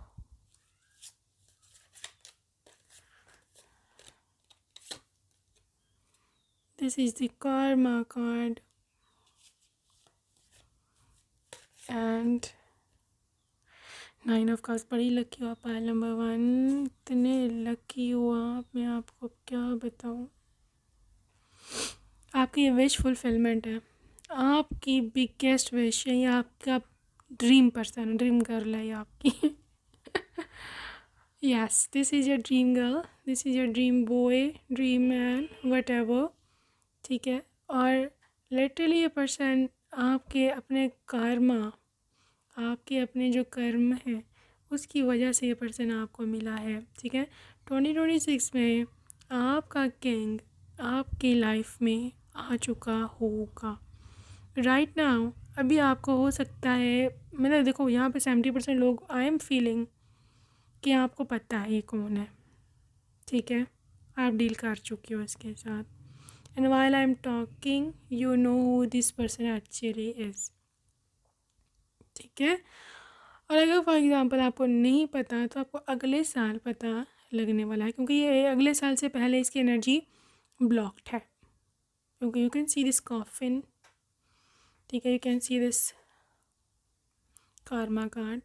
this is the karma card and 9 of cups. बड़ी लकी हो आप, पाइल नंबर 1, इतने लकी हो आप, मैं आपको क्या बताऊँ। आपकी ये विश फुलफिलमेंट है, आपकी बिगेस्ट विश है, ये आपका ड्रीम पर्सन, ड्रीम गर्ल है ये आपकी। Yes, this is your dream girl, this is your dream boy, dream man, what ever. ठीक है, और लिटरली ये पर्सन आपके अपने कर्मा, आपके अपने जो कर्म हैं उसकी वजह से ये पर्सन आपको मिला है। ठीक है, 2026 में आपका किंग आपकी लाइफ में आ चुका होगा राइट नाउ। अभी आपको हो सकता है, मतलब देखो यहाँ पे 70% लोग, आई एम फीलिंग कि आपको पता है ये कौन है। ठीक है, आप डील कर चुके हो इसके साथ। And while I am talking you know who this person actually is. ठीक है। और अगर फॉर एग्ज़ाम्पल आपको नहीं पता तो आपको अगले साल पता लगने वाला है, क्योंकि ये अगले साल से पहले इसकी एनर्जी ब्लॉक्ड है। क्योंकि you can see this coffin, ठीक है, you can see this Karma card.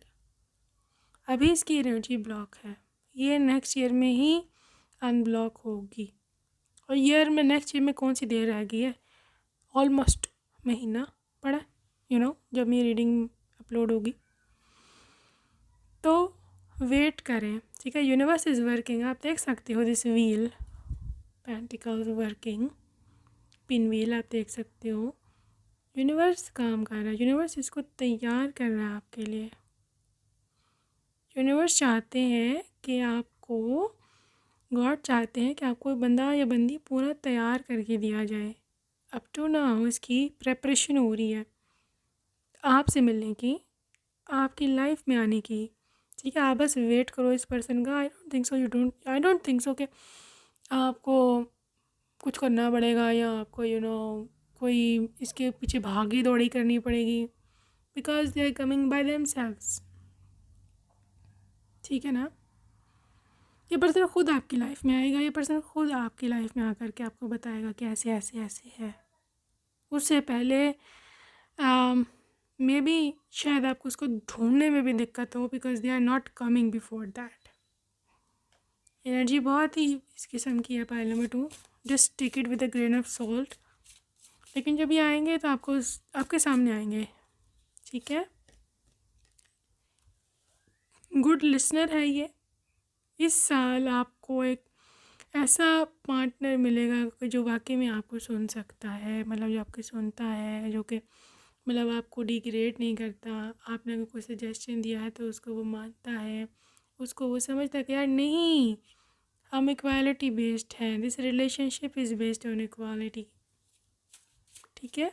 अभी इसकी एनर्जी ब्लॉक है, ये नेक्स्ट ईयर में ही अनब्लॉक होगी। और ईयर में नेक्स्ट ईयर में कौन सी देर रह गई है, ऑलमोस्ट महीना पड़ा, जब मेरी रीडिंग अपलोड होगी। तो वेट करें, ठीक है। यूनिवर्स इज़ वर्किंग, आप देख सकते हो this wheel pentacles working, pin wheel आप देख सकते हो। यूनिवर्स काम कर रहा है, यूनिवर्स इसको तैयार कर रहा है आपके लिए। यूनिवर्स चाहते हैं कि आपको, गॉड चाहते हैं कि आपको बंदा या बंदी पूरा तैयार करके दिया जाए। अप टू नाउ इसकी प्रेपरेशन हो रही है आपसे मिलने की, आपकी लाइफ में आने की, ठीक है। आप बस वेट करो इस पर्सन का। आई डोंट थिंक सो कि आपको कुछ करना पड़ेगा या आपको कोई इसके पीछे भागी दौड़ी करनी पड़ेगी, because they are coming by themselves, ठीक है ना। ये पर्सन खुद आपकी लाइफ में आएगा, ये पर्सन खुद आपकी लाइफ में आकर के आपको बताएगा कि ऐसे ऐसे ऐसे है। उससे पहले मे बी शायद आपको उसको ढूंढने में भी दिक्कत हो, because they are not coming before that. Energy बहुत ही इस किस्म की है pile number 2, just take it with a grain of salt. लेकिन जब ये आएंगे तो आपको आपके सामने आएंगे, ठीक है। गुड लिसनर है ये। इस साल आपको एक ऐसा पार्टनर मिलेगा जो वाकई में आपको सुन सकता है, मतलब जो आपको सुनता है, जो कि मतलब आपको डिग्रेड नहीं करता। आपने अगर कोई सजेशन दिया है तो उसको वो मानता है, उसको वो समझता है कि यार नहीं, हम इक्वालिटी बेस्ड हैं, this relationship is based on equality, ठीक है।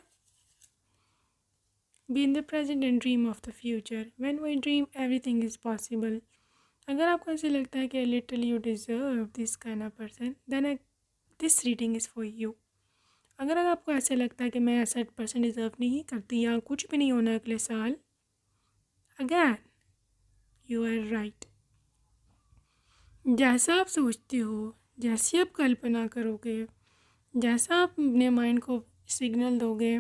Be in the present and dream of the future, when we dream everything is possible. अगर आपको ऐसे लगता है कि literally you deserve this kind of person, then this reading is for you. अगर आपको ऐसे लगता है कि मैं ऐसा पर्सन डिज़र्व नहीं करती या कुछ भी नहीं होना अगले साल, अगैन यू आर राइट। जैसा आप सोचते हो, जैसी आप कल्पना करोगे, जैसा आप अपने माइंड को सिग्नल दोगे,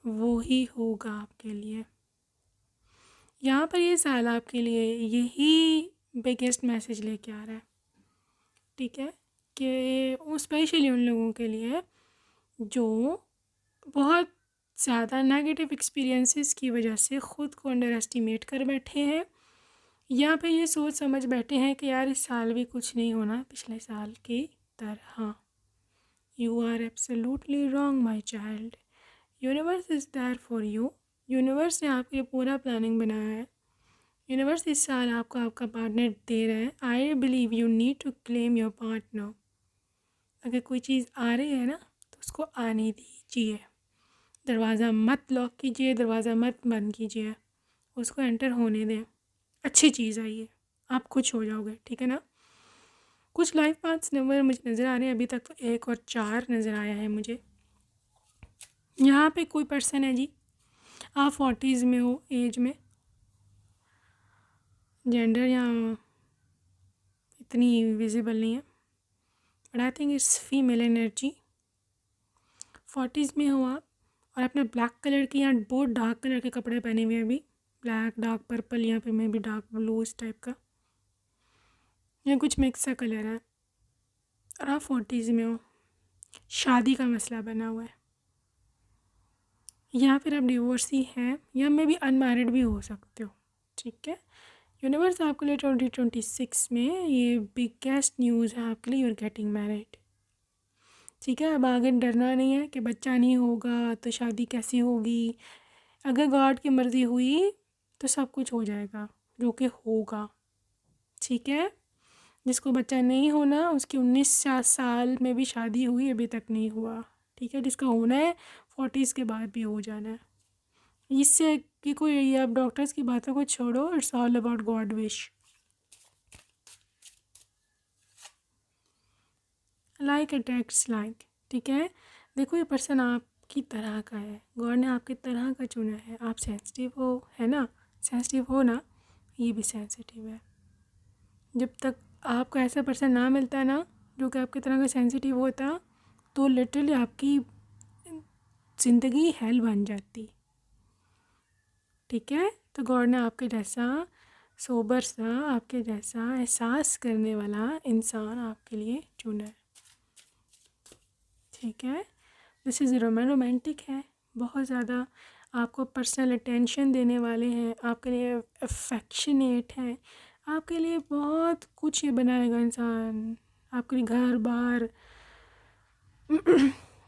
वो ही होगा आपके लिए। यहाँ पर ये साल आपके लिए यही बिगेस्ट मैसेज लेके आ रहा है, ठीक है, कि वो स्पेशली उन लोगों के लिए जो बहुत ज़्यादा नेगेटिव एक्सपीरियंसेस की वजह से ख़ुद को अंडर एस्टिमेट कर बैठे हैं, या फिर ये सोच समझ बैठे हैं कि यार इस साल भी कुछ नहीं होना पिछले साल की तरह। You are absolutely wrong my child. Universe is there for you. Universe ने आपके लिए पूरा प्लानिंग बनाया है। यूनिवर्स इस साल आपको आपका पार्टनर दे रहा है। I believe you need to claim your partner. अगर कोई चीज़ आ रही है ना तो उसको आने दीजिए, दरवाज़ा मत लॉक कीजिए, दरवाज़ा मत बंद कीजिए, उसको एंटर होने दें। अच्छी चीज़ आई है, आप खुश हो जाओगे, ठीक है ना। कुछ लाइफ पाथ्स नंबर मुझे नज़र आ रहे हैं, अभी तक तो 1 और 4 नज़र आया है मुझे। यहाँ पे कोई पर्सन है जी, आप 40s में हो एज में, जेंडर यहाँ इतनी विजिबल नहीं है, but I think it's female energy. 40s में हो आप, और आपने ब्लैक कलर की या बहुत डार्क कलर के कपड़े पहने हुए हैं अभी, ब्लैक डार्क पर्पल या फिर में भी डार्क ब्लू इस टाइप का, या कुछ मिक्स सा कलर है, और आप 40s में हो, शादी का मसला बना हुआ है, या फिर आप डिवोर्सी हैं या मे भी अनमैरिड भी हो सकते हो, ठीक है। यूनिवर्स आपके लिए 2026 में ये बिगेस्ट न्यूज़ है आपके लिए, यू आर गेटिंग मैरिड, ठीक है। अब आगे डरना नहीं है कि बच्चा नहीं होगा तो शादी कैसी होगी। अगर गॉड की मर्ज़ी हुई तो सब कुछ हो जाएगा जो कि होगा, ठीक है। जिसको बच्चा नहीं होना उसकी 19 साल में भी शादी हुई अभी तक नहीं हुआ, ठीक है। जिसका होना है 40s के बाद भी हो जाना है। इससे कि कोई आप डॉक्टर्स की बातों को छोड़ो, it's all about God wish. Like attracts like, ठीक है। देखो ये पर्सन आपकी तरह का है, गॉड ने आपकी तरह का चुना है। आप सेंसिटिव हो, है ना, सेंसिटिव हो ना, ये भी सेंसिटिव है। जब तक आपको ऐसा पर्सन ना मिलता है ना जो कि आपकी तरह का सेंसिटिव होता, तो लिटरली आपकी ज़िंदगी हेल बन जाती, ठीक है। तो गॉड ने आपके जैसा सोबर सा, आपके जैसा एहसास करने वाला इंसान आपके लिए चुना है, ठीक है। दिस इज़ रोमांटिक है, बहुत ज़्यादा आपको पर्सनल अटेंशन देने वाले हैं, आपके लिए अफेक्शनेट हैं, आपके लिए बहुत कुछ ये बनाएगा इंसान, आपके लिए घर बार,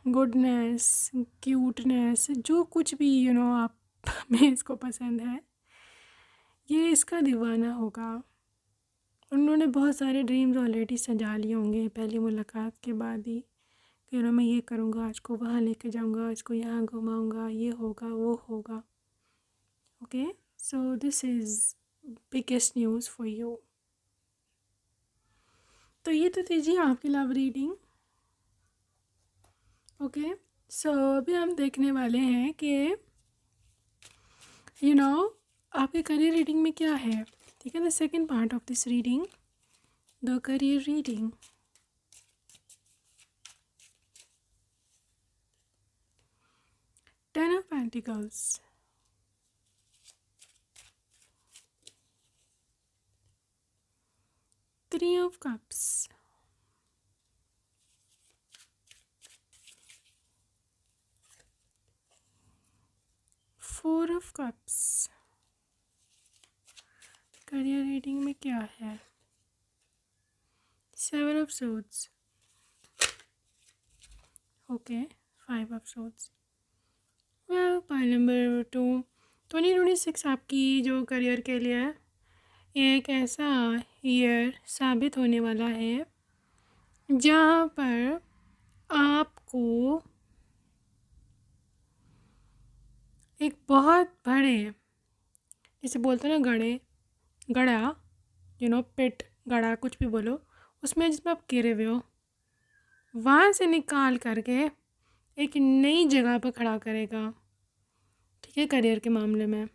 गुडनेस, क्यूटनेस, जो कुछ भी आप में इसको पसंद है, ये इसका दीवाना होगा। उन्होंने बहुत सारे ड्रीम्स ऑलरेडी सजा लिए होंगे पहली मुलाकात के बाद ही, कि मैं ये करूँगा, आज को वहाँ लेके जाऊँगा, इसको यहाँ घुमाऊँगा, ये होगा वो होगा। Okay, so this is biggest news for you. तो ये तो थी जी आपकी लव रीडिंग। ओके, सो अभी हम देखने वाले हैं कि आपके करियर रीडिंग में क्या है, ठीक है। The second part of this reading, the career reading. Ten of Pentacles, Three of Cups, Four of Cups। Career reading में क्या है, Seven of Swords, okay, Five of Swords। Well, pile number 2, 2026 आपकी जो करियर के लिए एक ऐसा ईयर साबित होने वाला है जहाँ पर आपको एक बहुत बड़े, जैसे बोलते हैं ना गड़ा, पिट, गड़ा, कुछ भी बोलो, उसमें जिसमें आप गिरे हुए हो, वहाँ से निकाल करके एक नई जगह पर खड़ा करेगा, ठीक है। करियर के मामले में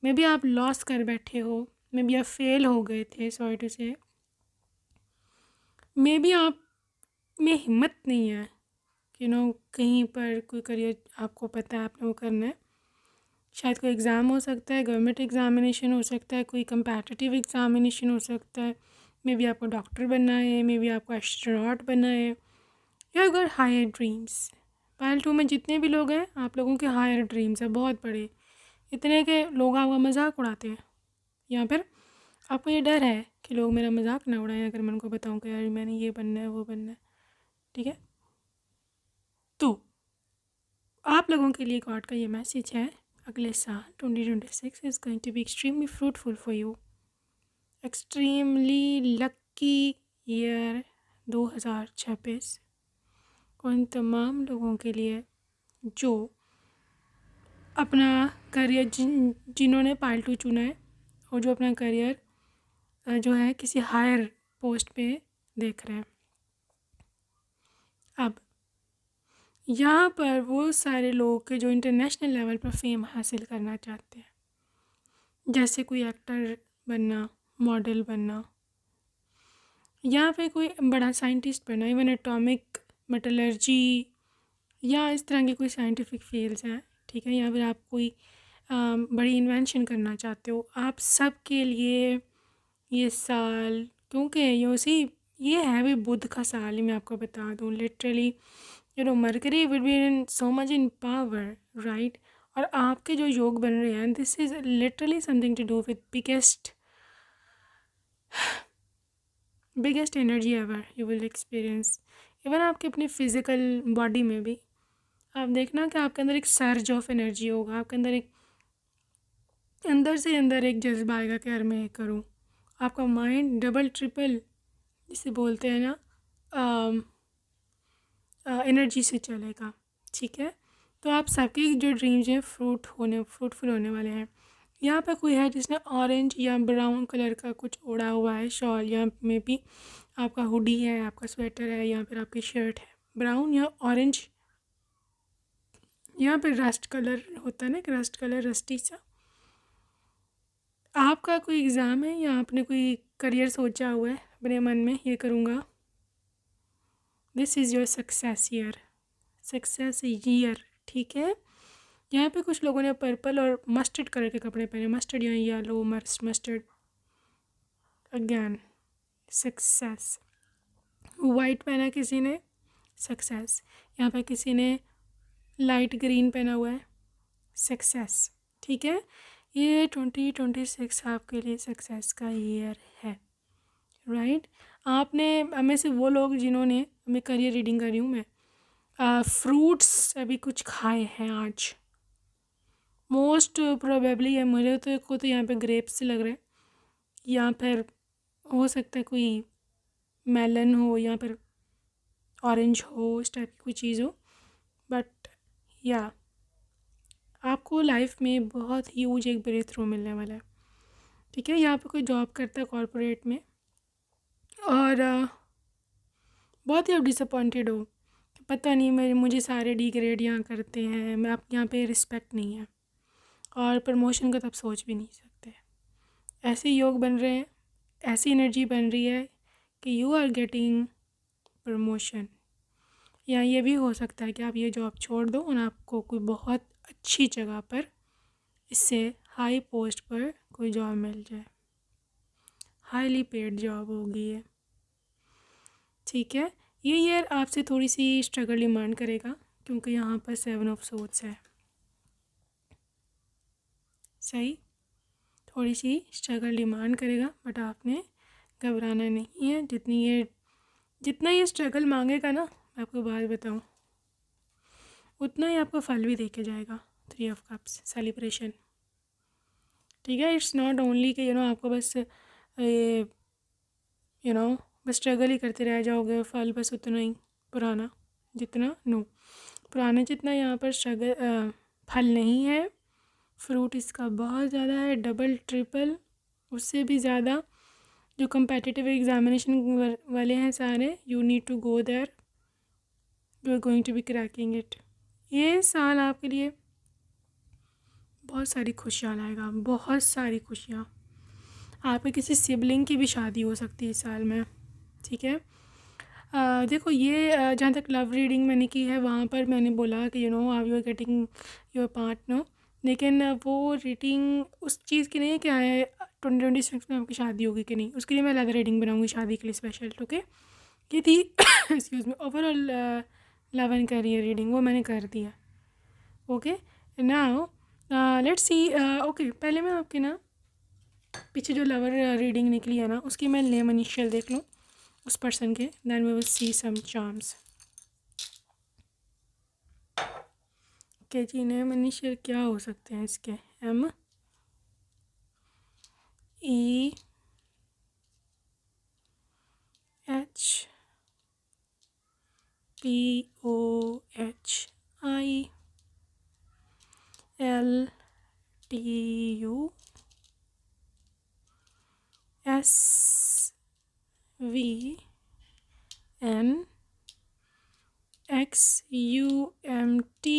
मे बी आप लॉस कर बैठे हो, मे बी आप फेल हो गए थे, सॉरी टू से, मे बी आप में हिम्मत नहीं है, कहीं पर कोई करियर आपको पता है आपने वो करना है। शायद कोई एग्ज़ाम हो सकता है, गवर्नमेंट एग्ज़ामिनेशन हो सकता है, कोई कंपैटिटिव एग्ज़ामिनेशन हो सकता है, मे बी आपको डॉक्टर बनना है, मे बी आपको एस्ट्रोनॉट बनना है, या अगर हायर ड्रीम्स। पाइल 2 में जितने भी लोग हैं, आप लोगों के हायर ड्रीम्स हैं बहुत बड़े, इतने के लोग आपका मजाक उड़ाते हैं, या फिर आपको ये डर है कि लोग मेरा मजाक ना उड़ाएं अगर मैं उनको बताऊँ कि यार मैंने ये बनना है वो बनना है, ठीक है। तो आप लोगों के लिए गॉड का ये मैसेज है, अगले साल 2026 is going to be extremely fruitful for you, extremely lucky year 2026 उन तमाम लोगों के लिए जो अपना करियर जिन्होंने पाइल 2 चुना है और जो अपना करियर जो है किसी हायर पोस्ट पे देख रहे हैं। अब यहाँ पर वो सारे लोग के जो इंटरनेशनल लेवल पर फेम हासिल करना चाहते हैं, जैसे कोई एक्टर बनना, मॉडल बनना, या फिर कोई बड़ा साइंटिस्ट बनना, इवन एटॉमिक मेटलर्जी या इस तरह की कोई साइंटिफिक फील्ड्स हैं, ठीक है। या फिर आप कोई बड़ी इन्वेंशन करना चाहते हो, आप सब के लिए ये साल, क्योंकि ये है भी बुध का साल ही, मैं आपको बता दूँ, literally Mercury will be in so much in power, right. और आपके जो योग बन रहे हैं, this is literally something to do with biggest energy ever you will experience. Even आपके अपने फिज़िकल बॉडी में भी आप देखना कि आपके अंदर एक सर्ज ऑफ एनर्जी होगा, आपके अंदर एक अंदर से अंदर एक जज्बा आएगा कि यार मैं ये करूँ। आपका माइंड डबल ट्रिपल, जिसे बोलते हैं ना, एनर्जी से चलेगा, ठीक है। तो आप सबके जो ड्रीम्स हैं फ्रूटफुल होने वाले हैं। यहाँ पे कोई है जिसने ऑरेंज या ब्राउन कलर का कुछ ओढ़ा हुआ है, शॉल या मे बी आपका हुडी है, आपका स्वेटर है या फिर आपकी शर्ट है, ब्राउन या ऑरेंज। यहाँ पे रस्ट कलर होता है ना, एक रस्ट कलर, रस्टी सा। आपका कोई एग्ज़ाम है या आपने कोई करियर सोचा हुआ है अपने मन में, ये करूँगा, this is your success year, success year, ठीक है। यहाँ पे कुछ लोगों ने पर्पल और मस्टर्ड कलर के कपड़े पहने, मस्टर्ड या yellow, mustard, again success. White पहना किसी ने, सक्सेस। यहाँ पे किसी ने लाइट ग्रीन पहना हुआ है, सक्सेस, ठीक है। ये 2026 आपके लिए सक्सेस का ईयर है, राइट। आपने में से वो लोग जिन्होंने, मैं करियर रीडिंग कर रही हूँ मैं, फ्रूट्स अभी कुछ खाए हैं आज, मोस्ट प्रोबेबली है, मुझे तो यहाँ पे ग्रेप्स लग रहे हैं, या फिर हो सकता है कोई मेलन हो या फिर ऑरेंज हो, इस टाइप की कोई चीज़ हो। बट या आपको लाइफ में बहुत ह्यूज एक ब्रेक थ्रू मिलने वाला है, ठीक है। यहाँ पे कोई जॉब करता है कॉरपोरेट में और बहुत ही आप डिसअपॉइंटेड हो, पता नहीं मुझे सारे डी ग्रेड यहाँ करते हैं, मैं आप यहाँ पे रिस्पेक्ट नहीं है और प्रमोशन का तो आप सोच भी नहीं सकते। ऐसे योग बन रहे हैं, ऐसी एनर्जी बन रही है कि यू आर गेटिंग प्रमोशन, या ये भी हो सकता है कि आप ये जॉब छोड़ दो और आपको कोई बहुत अच्छी जगह पर, इससे हाई पोस्ट पर कोई जॉब मिल जाए, हाईली पेड जॉब होगी ये, ठीक है। ये ईयर आपसे थोड़ी सी स्ट्रगल डिमांड करेगा क्योंकि यहाँ पर 7 ऑफ सोर्ड्स है, सही, थोड़ी सी स्ट्रगल डिमांड करेगा, बट आपने घबराना नहीं है। जितना ये स्ट्रगल मांगेगा ना, मैं आपको बात बताऊँ, उतना ही आपको फल भी देके जाएगा। 3 ऑफ कप्स, सेलिब्रेशन, ठीक है। इट्स नॉट ओनली कि आपको बस ये बस स्ट्रगल ही करते रह जाओगे, फल बस उतना ही पुराना जितना, नो, पुराना जितना यहाँ पर स्ट्रगल फल नहीं है, फ्रूट इसका बहुत ज़्यादा है, डबल ट्रिपल, उससे भी ज़्यादा। जो कम्पेटिटिव एग्जामिनेशन वाले हैं सारे, you need to go there, you are going to be cracking it. ये साल आपके लिए बहुत सारी खुशियाँ लाएगा, बहुत सारी खुशियाँ। आपके किसी सिबलिंग की भी शादी हो सकती है इस साल में, ठीक है। देखो ये जहाँ तक लव रीडिंग मैंने की है, वहाँ पर मैंने बोला कि आप you are getting your partner, लेकिन वो रीडिंग उस चीज़ की नहीं है, क्या है 2026 में आपकी शादी होगी कि नहीं, उसके लिए मैं अलग रीडिंग बनाऊंगी शादी के लिए स्पेशल, ओके। ये थी excuse me, overall love and career reading, वो मैंने कर दिया, okay. Now let's see, okay, पहले मैं आपके ना पीछे जो लवर रीडिंग निकली है ना, उसकी मैं नेम इनिशियल देख लूँ उस पर्सन के, then we will see some charms. Okay जी, नेम इनिशियल क्या हो सकते हैं इसके, M E H P O H I L T U S V N X U M T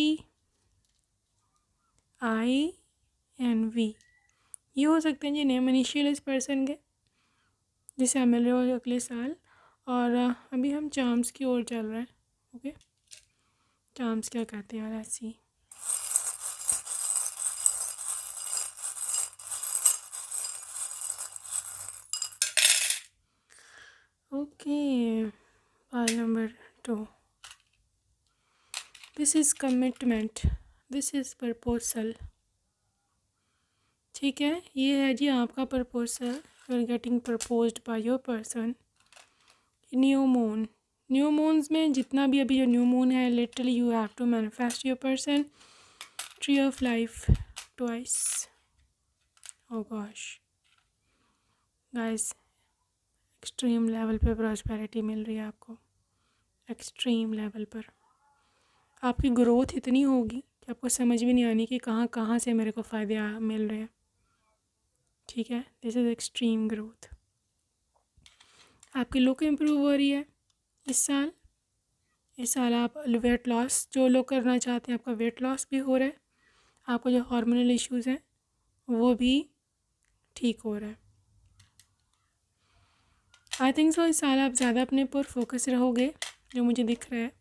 I N V, ये हो सकते हैं जी नेम इनिशियल इस पर्सन के जिसे आप मिल रहे हो अगले साल। और अभी हम चार्म्स की ओर चल रहे हैं, ओके। चार्म्स क्या कहते हैं यार, ऐसी okay. Pile number 2, this is commitment, this is proposal, ठीक है। ये है जी आपका proposal, you are getting proposed by your person. New moon, new moons में जितना भी अभी जो न्यू मून है, literally you have to manifest your person. Tree of life twice, oh gosh guys, extreme level पे प्रॉस्पेरिटी मिल रही है आपको, एक्सट्रीम लेवल पर आपकी ग्रोथ इतनी होगी कि आपको समझ भी नहीं आनी कि कहाँ कहाँ से मेरे को फ़ायदे मिल रहे हैं, ठीक है, दिस इज़ एक्सट्रीम ग्रोथ। आपकी लुक इम्प्रूव हो रही है इस साल आप वेट लॉस जो लोग करना चाहते हैं, आपका वेट लॉस भी हो रहा है, आपको जो हार्मोनल इश्यूज़ हैं वो भी ठीक हो रहा है। आई थिंक सो इस साल आप ज़्यादा अपने पर फोकस रहोगे, जो मुझे दिख रहा है,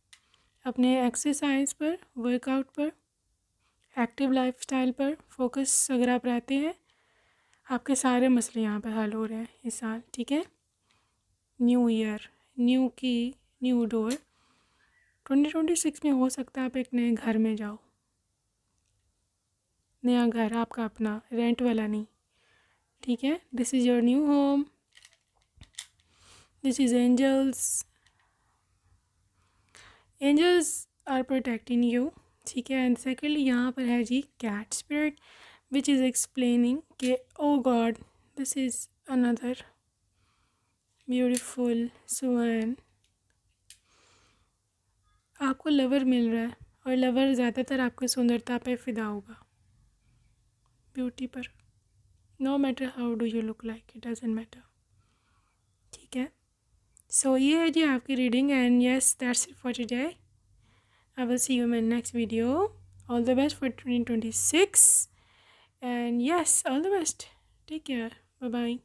अपने एक्सरसाइज पर, वर्कआउट पर, एक्टिव लाइफस्टाइल पर फोकस अगर आप रहते हैं, आपके सारे मसले यहाँ पे हल हो रहे हैं इस साल। ठीक है, न्यू ईयर, न्यू की, न्यू डोर। 2026 में हो सकता है आप एक नए घर में जाओ, नया घर आपका अपना, रेंट वाला नहीं। ठीक है, this is your new home, this is angels are protecting you. ठीक है, एंड सेकेंडली यहाँ पर है जी cat spirit which is explaining कि oh God this is another beautiful सुहान। आपको लवर मिल रहा है और लवर ज़्यादातर आपकी सुंदरता पे फिदा होगा, ब्यूटी पर। No matter how do you look like, it doesn't matter. ठीक है, सो ये है जी आपकी reading and yes that's it for today. I will see you my next video. All the best for 2026 and yes all the best, take care, bye bye.